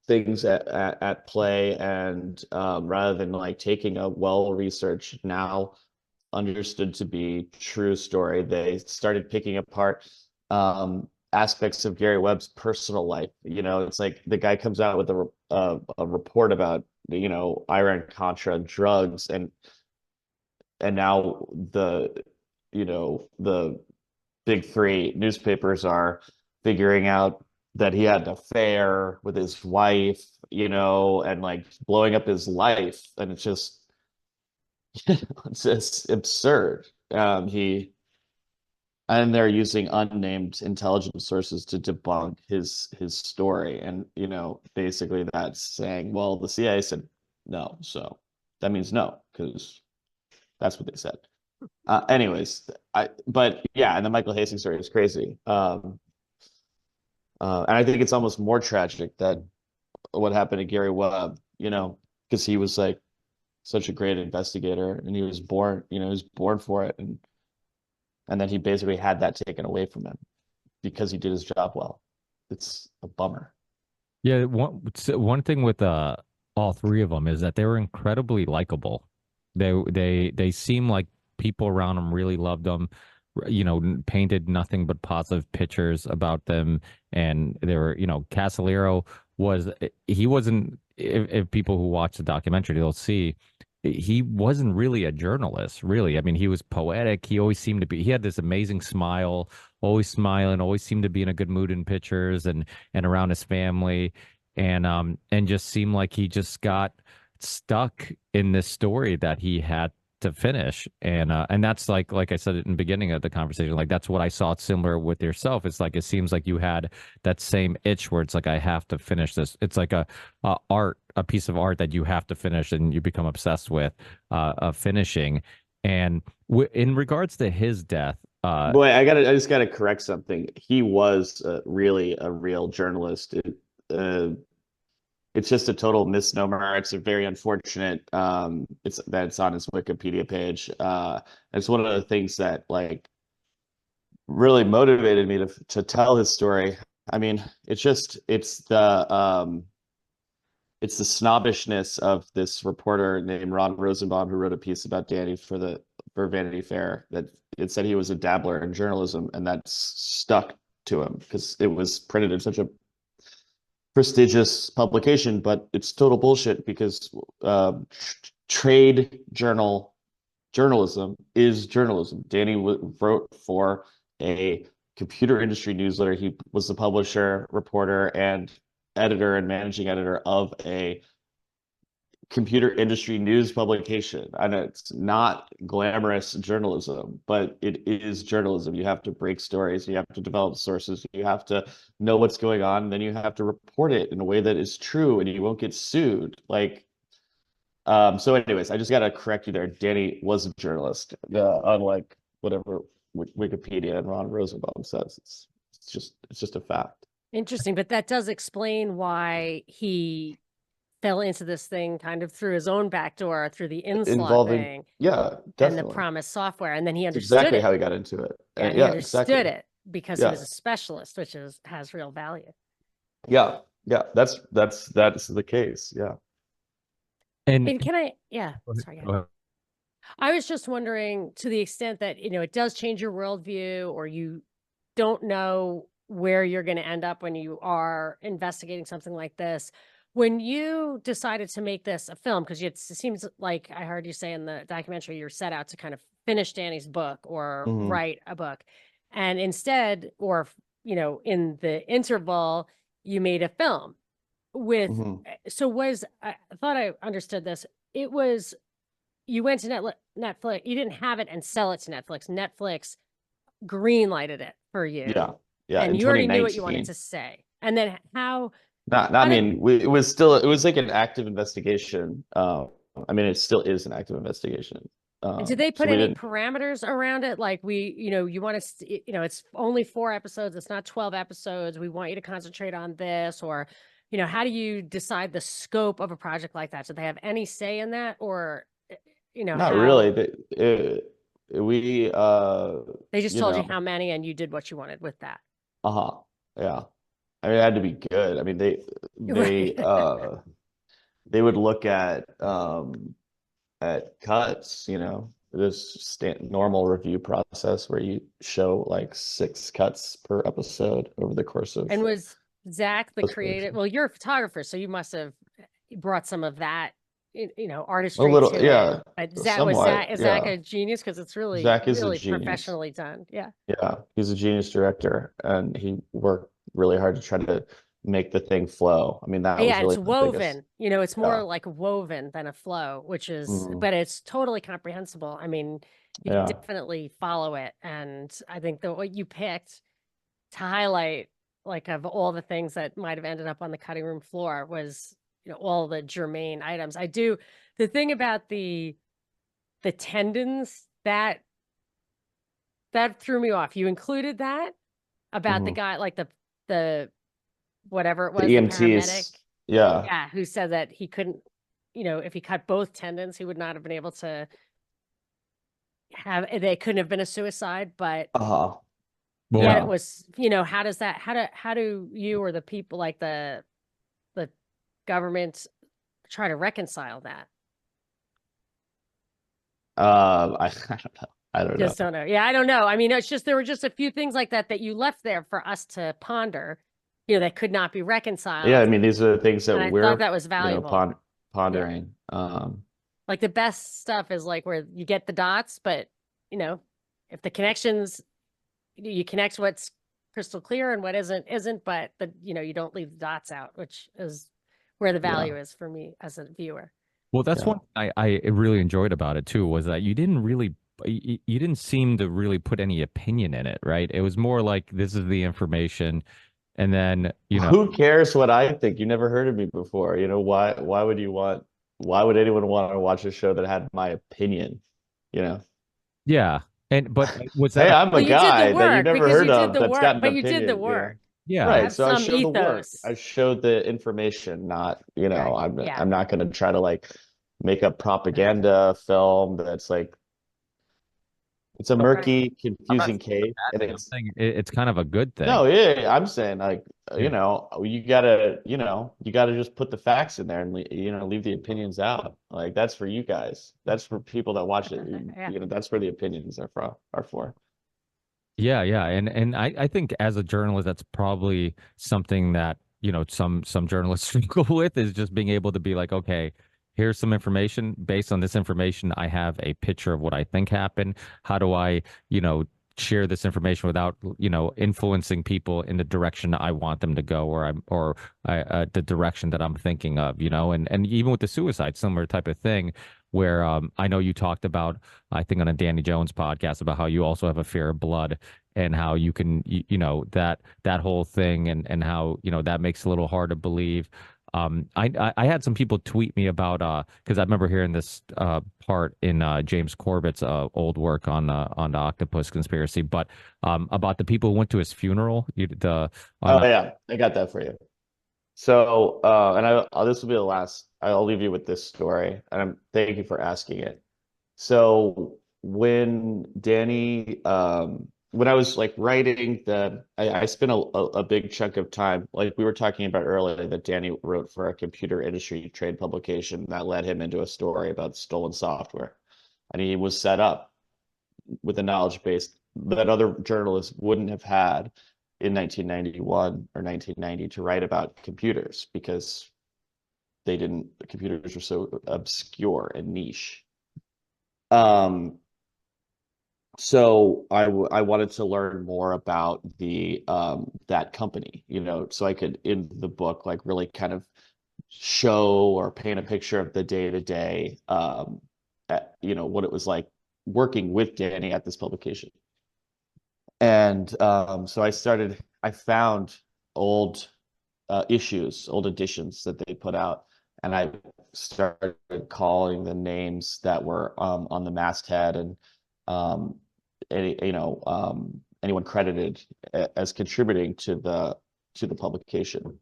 things at play, and rather than like taking a well-researched, now understood to be true story, they started picking apart aspects of Gary Webb's personal life. It's like the guy comes out with a report about Iran Contra drugs, and now the big three newspapers are figuring out that he had an affair with his wife, and like blowing up his life, and it's just it's just absurd. And they're using unnamed intelligence sources to debunk his story, and basically that's saying, well, the CIA said no, so that means no, because that's what they said. Anyways, but yeah, and the Michael Hastings story is crazy. And I think it's almost more tragic that what happened to Gary Webb, because he was like such a great investigator, and he was born for it, and then he basically had that taken away from him because he did his job well. It's a bummer. Yeah, one thing with all three of them is that they were incredibly likable. They seem like people around them really loved them, painted nothing but positive pictures about them, and they were, Casolero he wasn't. If people who watch the documentary, they'll see he wasn't really a journalist, really. I mean, he was poetic. He always seemed to be. He had this amazing smile, always smiling, always seemed to be in a good mood in pictures and around his family, and just seemed like he just got stuck in this story that he had to finish. And that's like I said in the beginning of the conversation, like that's what I saw similar with yourself. It's like it seems like you had that same itch where it's like, I have to finish this. It's like a piece of art that you have to finish and you become obsessed with finishing. And in regards to his death, Boy, I just gotta correct something. He was really a real journalist. It's just a total misnomer. It's a very unfortunate. It's on his Wikipedia page. It's one of the things that like really motivated me to tell his story. I mean, it's the snobbishness of this reporter named Ron Rosenbaum, who wrote a piece about Danny for Vanity Fair, that it said he was a dabbler in journalism, and that's stuck to him because it was printed in such a prestigious publication. But it's total bullshit because trade journalism is journalism. Danny wrote for a computer industry newsletter. He was the publisher, reporter, and editor and managing editor of a computer industry news publication. And it's not glamorous journalism, but it is journalism. You have to break stories, you have to develop sources, you have to know what's going on, and then you have to report it in a way that is true and you won't get sued. Like, so anyways, I just got to correct you there. Danny was a journalist, unlike whatever Wikipedia and Ron Rosenbaum says. It's just a fact. Interesting, but that does explain why he fell into this thing kind of through his own back door, through the inslot thing. Yeah, and definitely. the Promise software, and then he That's understood exactly it. how he got into it. Yeah, he understood exactly. it because he was a specialist, which has real value. Yeah, that's the case. Yeah. And can I? Yeah, sorry. Go ahead. I was just wondering, to the extent that it does change your worldview, or you don't know where you're going to end up when you are investigating something like this. When you decided to make this a film, because it seems like I heard you say in the documentary you're set out to kind of finish Danny's book or write a book, and instead, or in the interval, you made a film with. So I thought I understood this. It was, you went to Netflix. You didn't have it and sell it to Netflix. Netflix greenlighted it for you. Yeah. And in you already knew what you 2019. wanted to say. And then it was like an active investigation. I mean, it still is an active investigation. Did they put any parameters around it? Like you want to, it's only 4 episodes. It's not 12 episodes. We want you to concentrate on this, or, how do you decide the scope of a project like that? Do they have any say in that, or, not really. They just told you how many, and you did what you wanted with that. Yeah. I mean, it had to be good. I mean, they would look at cuts, this normal review process where you show like 6 cuts per episode over the course of. And was Zach the creative? Well, you're a photographer, so you must have brought some of that, artistry. A little, to yeah. It. But Somewhat, Zach a genius? Because it's really, Zach is really a genius. professionally done. Yeah. Yeah, he's a genius director, and he worked really hard to try to make the thing flow. I mean, that was really it's woven. It's more like woven than a flow, which is, but it's totally comprehensible. I mean, you can definitely follow it, and I think what you picked to highlight, like, of all the things that might have ended up on the cutting room floor, was all the germane items. The thing about the tendons that threw me off. You included that about the guy, like the whatever it was, the EMTs. paramedic. Yeah. Yeah, who said that he couldn't, if he cut both tendons, he would not have been able to they couldn't have been a suicide, but yeah, it was, how do you or the people, like the government, try to reconcile that? I don't know. Don't know. Yeah, I don't know. I mean, it's just, there were just a few things like that you left there for us to ponder, that could not be reconciled. Yeah, I mean, these are the things that I thought that was valuable. Pondering. Like, the best stuff is like where you get the dots, but if the connections, you connect what's crystal clear and what isn't, but you don't leave the dots out, which is where the value is for me as a viewer. Well, that's one I really enjoyed about it too, was that you didn't seem to really put any opinion in it, right? It was more like, this is the information, and then who cares what I think? You never heard of me before. Why would anyone want to watch a show that had my opinion? Yeah. But was that hey, I'm a guy that you never heard of that's got an but opinion. you did the work. Yeah. Right. So I showed ethos. the work. I showed the information, not, I'm not going to try to like make a propaganda film that's like, it's a murky, confusing case. And it's kind of a good thing. No, yeah, I'm saying, like, you gotta just put the facts in there and leave the opinions out. Like, that's for you guys. That's for people that watch it. That's where the opinions are for. Yeah, and I think as a journalist, that's probably something that some journalists struggle with, is just being able to be like, okay, here's some information. Based on this information, I have a picture of what I think happened. How do I, share this information without, influencing people in the direction I want them to go, the direction that I'm thinking of, and even with the suicide, similar type of thing, where I know you talked about, I think on a Danny Jones podcast, about how you also have a fear of blood, and how you can, that whole thing, and how, that makes it a little hard to believe. I had some people tweet me about, because I remember hearing this part in James Corbett's old work on the Octopus conspiracy, but about the people who went to his funeral. Yeah, I got that for you. So, this will be the last. I'll leave you with this story, and thank you for asking it. So when Danny, when I was like writing I spent a big chunk of time, like we were talking about earlier, that Danny wrote for a computer industry trade publication that led him into a story about stolen software. And he was set up with a knowledge base that other journalists wouldn't have had in 1991 or 1990 to write about computers, because the computers were so obscure and niche. So I wanted to learn more about that company, so I could, in the book, like really kind of show or paint a picture of the day-to-day, what it was like working with Danny at this publication. And so I found old old editions that they put out, and I started calling the names that were on the masthead, and anyone credited as contributing to the publication.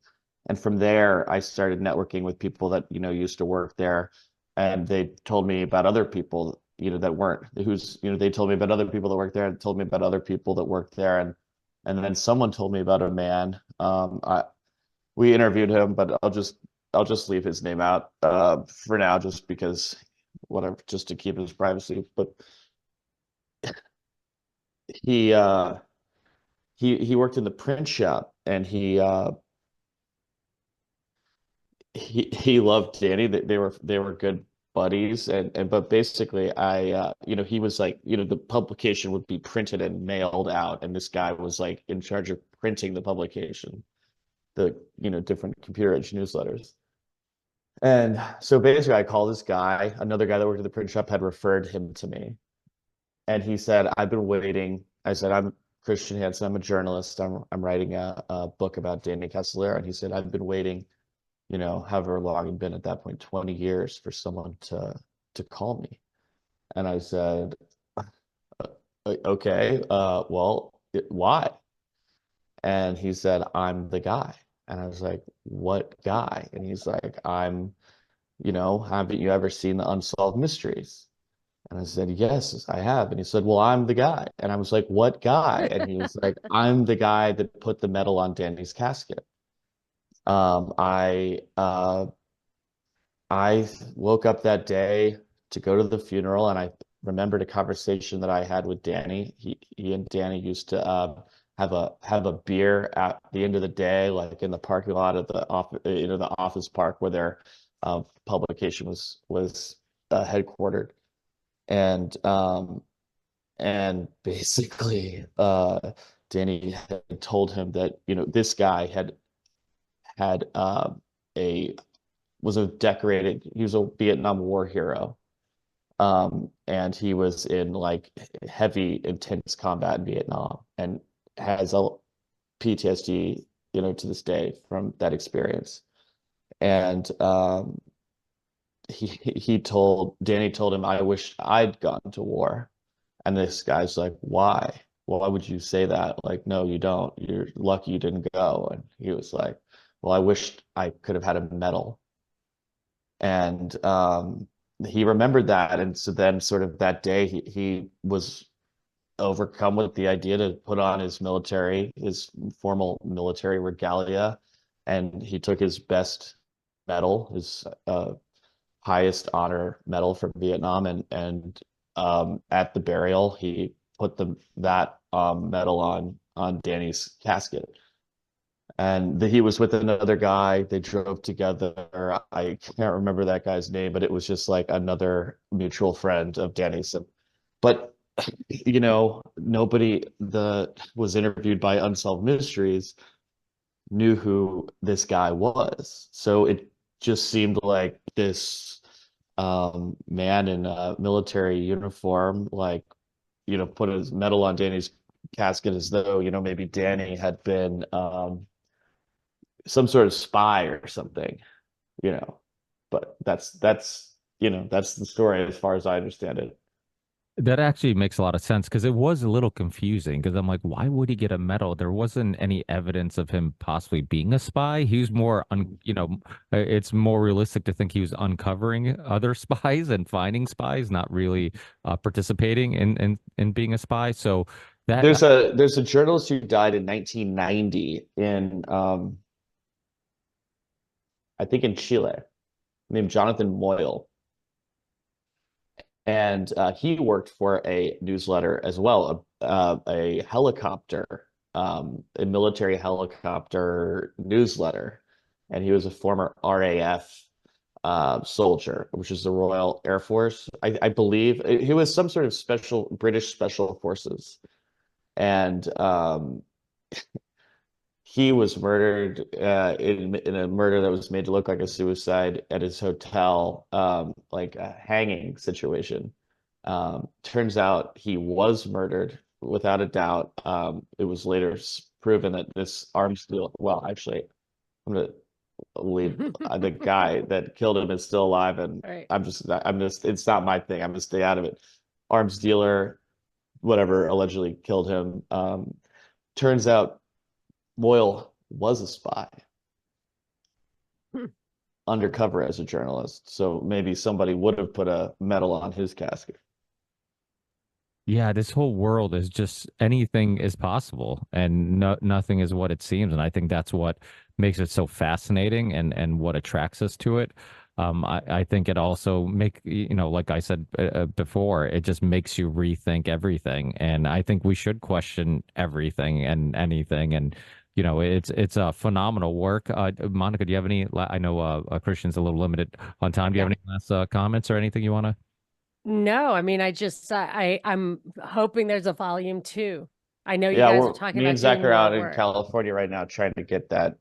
And from there, I started networking with people that used to work there, and they told me about other people that weren't, they told me about other people that worked there, and told me about other people that worked there, and then someone told me about a man. We interviewed him, but I'll just leave his name out for now, just because whatever, just to keep his privacy. But he worked in the print shop, and he loved Danny. They were good buddies, but basically he was like, the publication would be printed and mailed out, and this guy was like in charge of printing the publication, the different computer age newsletters. And so basically I called this guy. Another guy that worked at the print shop had referred him to me, and he said, I've been waiting. I said, I'm Christian Hansen, I'm a journalist, I'm writing a book about Danny Castellera. And he said, I've been waiting, however long it'd been at that point, 20 years, for someone to call me. And I said, okay, well, why? And he said, I'm the guy. And I was like, what guy? And he's like, haven't you ever seen the Unsolved Mysteries? And I said, yes, I have. And he said, well, I'm the guy. And I was like, what guy? And he was like, I'm the guy that put the metal on Danny's casket. I woke up that day to go to the funeral, and I remembered a conversation that I had with Danny. He and Danny used to have a beer at the end of the day, like in the parking lot of the office park where their publication was headquartered. And basically Danny had told him that this guy was a Vietnam War hero, and he was in like heavy intense combat in Vietnam, and has a PTSD to this day from that experience. And Danny told him, I wish I'd gone to war. And this guy's like, why? Why would you say that? Like, no, you don't. You're lucky you didn't go. And he was like, well, I wished I could have had a medal. And he remembered that. And so then sort of that day, he was overcome with the idea to put on his formal military regalia. And he took his best medal, his highest honor medal from Vietnam, and at the burial he put that medal on Danny's casket. And he was with another guy. They drove together. I can't remember that guy's name, but it was just like another mutual friend of Danny's. But nobody that was interviewed by Unsolved Mysteries knew who this guy was. So it just seemed like this man in a military uniform, like, put his medal on Danny's casket as though, maybe Danny had been some sort of spy or something, you know. But that's the story as far as I understand it. That actually makes a lot of sense because it was a little confusing because I'm like, why would he get a medal? There wasn't any evidence of him possibly being a spy. He was more, it's more realistic to think he was uncovering other spies and finding spies, not really participating in being a spy. So that, There's a journalist who died in 1990 in I think in Chile, named Jonathan Moyle. And he worked for a newsletter as well, a helicopter, a military helicopter newsletter. And he was a former RAF soldier, which is the Royal Air Force. I believe he was some sort of special British special forces. And he was murdered in a murder that was made to look like a suicide at his hotel, like a hanging situation. Turns out he was murdered without a doubt. It was later proven that this arms deal, well, actually, I'm gonna leave the guy that killed him is still alive, and Right. it's not my thing. I'm gonna stay out of it. Arms dealer, whatever, allegedly killed him. Turns out Moyle was a spy, Hmm. undercover as a journalist. So maybe somebody would have put a medal on his casket. yeah, this whole world is just anything is possible and nothing is what it seems. And I think that's what makes it so fascinating and what attracts us to it. I think it also like I said before, it just makes you rethink everything. And I think we should question everything and anything. And, it's a phenomenal work. Monica, do you have any, I know Christian's a little limited on time. Do you have Yeah. any last comments or anything you want to? No, I mean, I'm hoping there's a volume 2. I know you Yeah, guys are talking me and about Zach doing are more out in work. California right now trying to get that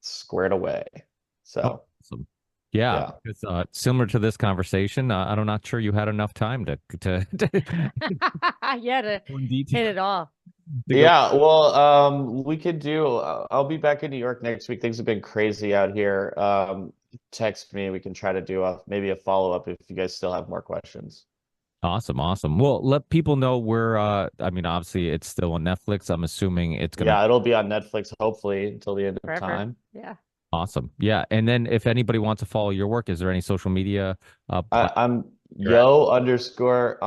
squared away. Oh, So awesome. Yeah, yeah. it's similar to this conversation. I'm not sure you had enough time to Yeah, to go in detail hit it all. to go. Yeah, well, we could do. I'll be back in New York next week. Things have been crazy out here. Text me. We can try to do maybe a follow-up if you guys still have more questions. Awesome, awesome. Well, let people know where. I mean, obviously, it's still on Netflix. I'm assuming it's gonna. Yeah, it'll be on Netflix hopefully until the end of Forever. time. Yeah. Awesome. Yeah, and then if anybody wants to follow your work, is there any social media platform I'm you're at? yo underscore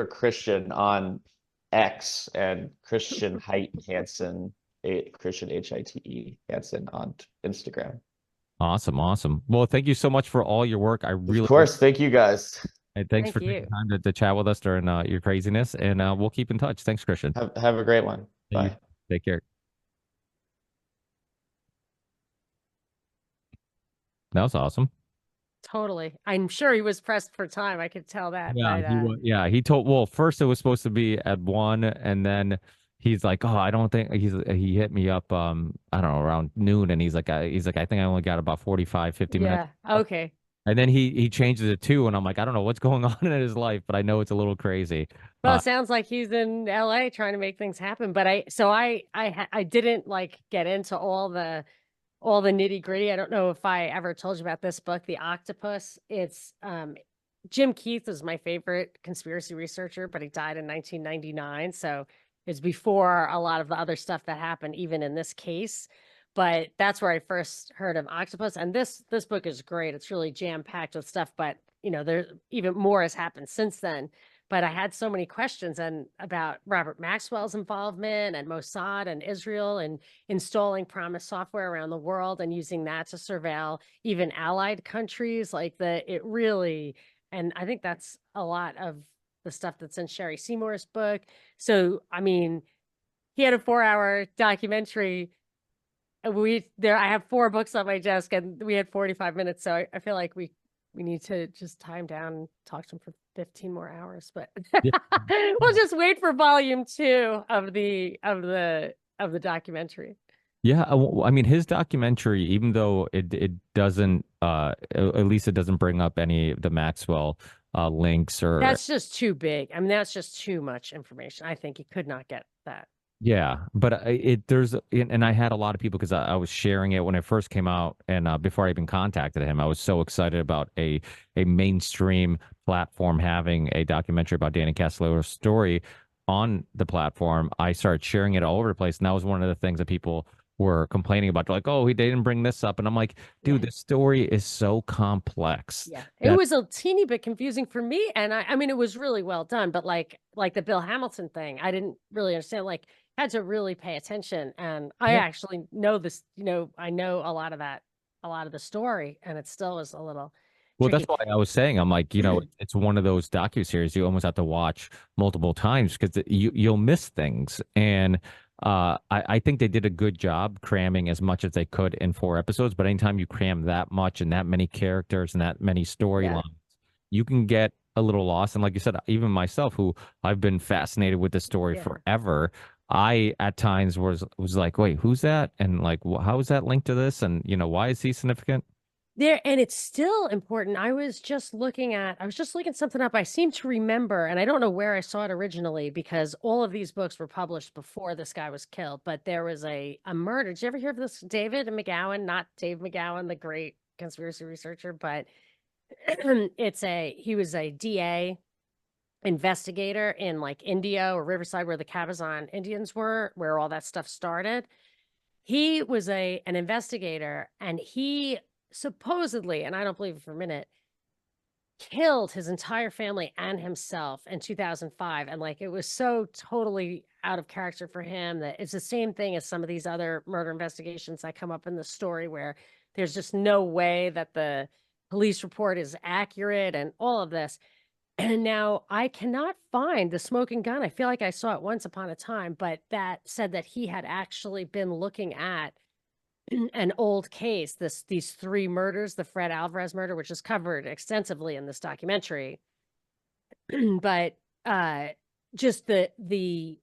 Christian on X and Christian Height Hansen, Christian Hite Hansen on Instagram. Awesome, awesome. Well, thank you so much for all your work. I Of really, course, thank you guys. and thanks Thank for taking you. time to chat with us during your craziness, and we'll keep in touch. Thanks, Christian. Have a great one. You Bye. take care. That was awesome. Totally. I'm sure he was pressed for time. I could tell that, Yeah, but he was. Yeah, he told. Well, first it was supposed to be at 1, and then he's like, "Oh, I don't think he hit me up. I don't know, around noon, and he's like, I think I only got about 45, 50 minutes." yeah. Okay. And then he changes it to 2, and I'm like, I don't know what's going on in his life, but I know it's a little crazy. Well, it sounds like he's in LA trying to make things happen, but I didn't like get into all the nitty gritty. I don't know if I ever told you about this book, The Octopus. It's Jim Keith is my favorite conspiracy researcher, but he died in 1999. So it's before a lot of the other stuff that happened, even in this case. But that's where I first heard of Octopus. And this book is great. It's really jam-packed with stuff, but there's even more has happened since then. But I had so many questions and about Robert Maxwell's involvement and Mossad and Israel and installing promised software around the world and using that to surveil even allied countries. It really, and I think that's a lot of the stuff that's in Sherry Seymour's book. So, I mean, he had a 4-hour documentary. I have 4 books on my desk and we had 45 minutes. So I feel like we we need to just tie him down and talk to him for 15 more hours. But Yeah. we'll just wait for volume 2 of the documentary. Yeah, I mean his documentary, even though it doesn't at least it doesn't bring up any of the Maxwell links or That's just too big. I mean, that's just too much information. I think he could not get that. yeah, but and I had a lot of people because I was sharing it when it first came out, and before I even contacted him, I was so excited about a mainstream platform having a documentary about Danny Castellero's story on the platform. I started sharing it all over the place, and that was one of the things that people were complaining about. They're like, "Oh, they didn't bring this up," and I'm like, "Dude, Yeah. this story is so complex." Yeah, it was a teeny bit confusing for me, and I mean, it was really well done, but like the Bill Hamilton thing, I didn't really understand. Like, had to really pay attention, and I Yeah. actually know this. I know a lot of the story, and it still was a little Well, that's tricky. why I was saying, I'm like, it's one of those docuseries you almost have to watch multiple times because you'll miss things. And I think they did a good job cramming as much as they could in 4 episodes. But anytime you cram that much and that many characters and that many storylines, you can get a little lost. And like you said, even myself, who I've been fascinated with the story Yeah. forever, I at times was like, wait, who's that? And like, how is that linked to this? And why is he significant? There, and it's still important. I was just looking something up. I seem to remember, and I don't know where I saw it originally because all of these books were published before this guy was killed. But there was a murder. Did you ever hear of this David McGowan? Not Dave McGowan, the great conspiracy researcher, but he was a DA investigator in like India or Riverside, where the Cabazon Indians were, where all that stuff started. He was an investigator, and he supposedly, and I don't believe it for a minute, killed his entire family and himself in 2005. And like, it was so totally out of character for him that it's the same thing as some of these other murder investigations that come up in the story where there's just no way that the police report is accurate and all of this. And now I cannot find the smoking gun. I feel like I saw it once upon a time, but that said that he had actually been looking at an old case, these 3 murders, the Fred Alvarez murder, which is covered extensively in this documentary. But just the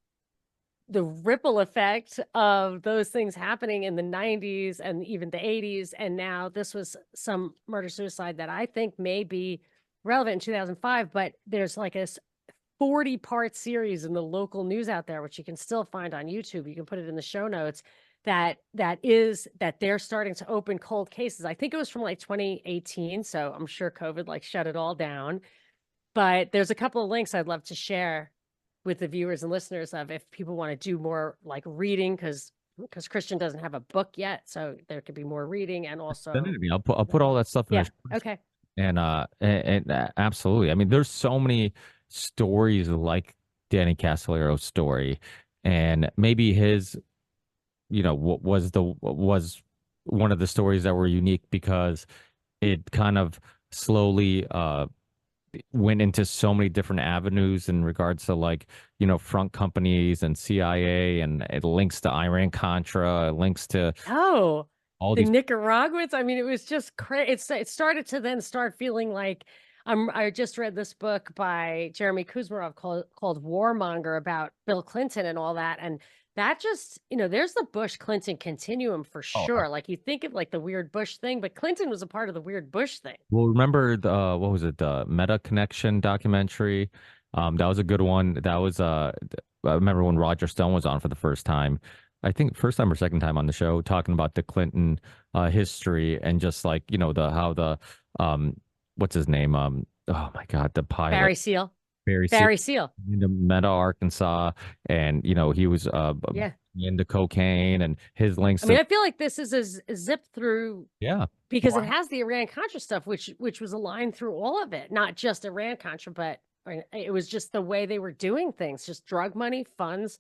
ripple effect of those things happening in the 90s and even the 80s, and now this was some murder suicide that I think may be relevant in 2005, but there's like a 40-part series in the local news out there, which you can still find on YouTube. You can put it in the show notes. That they're starting to open cold cases. I think it was from like 2018, so I'm sure COVID like shut it all down. But there's a couple of links I'd love to share with the viewers and listeners of if people want to do more like reading, because Christian doesn't have a book yet, so there could be more reading and also. Send it to me. I'll put all that stuff in Yeah. the Okay. and absolutely. I mean, there's so many stories like Danny Castellero's story, and maybe his, was one of the stories that were unique because it kind of slowly went into so many different avenues in regards to like front companies and CIA, and it links to Iran Contra, links to all The these. Nicaraguans. I mean, it was just crazy. It started to then start feeling like I just read this book by Jeremy Kuzmarov called Warmonger about Bill Clinton and all that, and that just there's the Bush Clinton continuum for Oh, sure. Like, you think of like the weird Bush thing, but Clinton was a part of the weird Bush thing. well, remember the what was it, the Meta Connection documentary? That was a good one. That was I remember when Roger Stone was on for the first time. I think first time or second time on the show, talking about the Clinton history and just like how the what's his name, oh my God, the pilot Barry Seal. Barry Barry Seal. into Meta, Arkansas, and he was Yeah. into cocaine and his links I mean, to I feel like this is a zip through yeah. because Well, it has the Iran Contra stuff, which was a line through all of it, not just Iran Contra, but it was just the way they were doing things, just drug money, funds,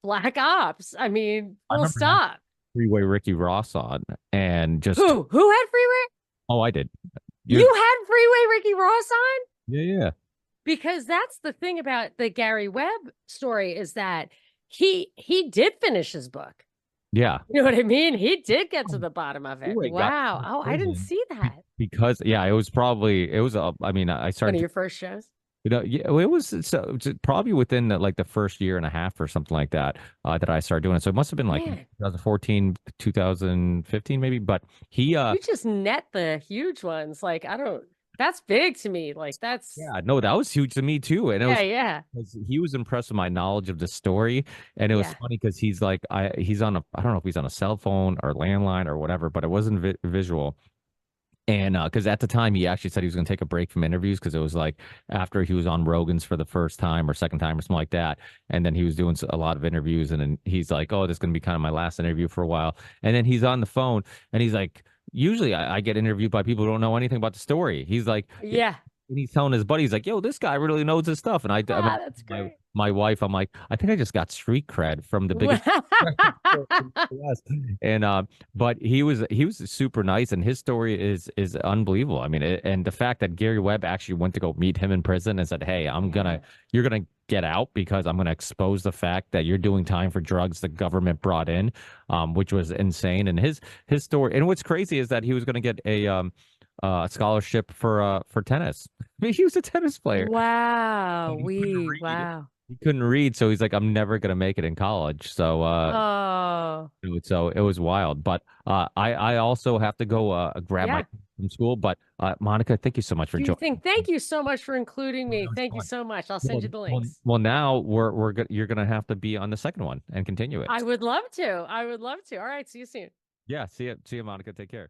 black ops. I mean, I full remember having stop. Freeway Ricky Ross on and just Who had Freeway? oh, I did. You had Freeway Ricky Ross on? Yeah. Because that's the thing about the Gary Webb story, is that he did finish his book. Yeah. You know what I mean? He did get to the bottom of it. Ooh, it got Wow. Oh, I didn't prison see that. because yeah, it was I mean, I One started of to, your first shows. yeah, well, it was probably within like the first year and a half or something like that that I started doing it. So it must have been like Man, 2014, 2015 maybe. But he you just net the huge ones. Like, that's big to me. Like, that's, yeah, no, that was huge to me too. And it yeah, was yeah, because he was impressed with my knowledge of the story. And it was yeah. funny because he's like, he's on I don't know if he's on a cell phone or landline or whatever, but it wasn't visual. And because at the time he actually said he was going to take a break from interviews because it was like after he was on Rogan's for the first time or second time or something like that. And then he was doing a lot of interviews. And then he's like, oh, this is going to be kind of my last interview for a while. And then he's on the phone and he's like, usually I get interviewed by people who don't know anything about the story. He's like, Yeah. and he's telling his buddies like, "Yo, this guy really knows his stuff." And I mean, Ah, that's great. my wife, I'm like, I think I just got street cred from the biggest. Yes. And but he was super nice, and his story is unbelievable. I mean, and the fact that Gary Webb actually went to go meet him in prison and said, "Hey, you're gonna get out because I'm gonna expose the fact that you're doing time for drugs the government brought in," which was insane. And his story, and what's crazy is that he was gonna get a scholarship for tennis. I mean, he was a tennis player. Wow. And he couldn't read. Wow. He couldn't read, so he's like, I'm never gonna make it in college. So Oh, so it was wild. But I also have to go grab my yeah. from school. But Monica, thank you so much for Do you joining. think? Thank you so much for including It me. was Thank you fun. so much. I'll send you the links. Well, now you're gonna have to be on the second one and continue it. I would love to. I would love to. All right. See you soon. Yeah, see you, Monica. Take care.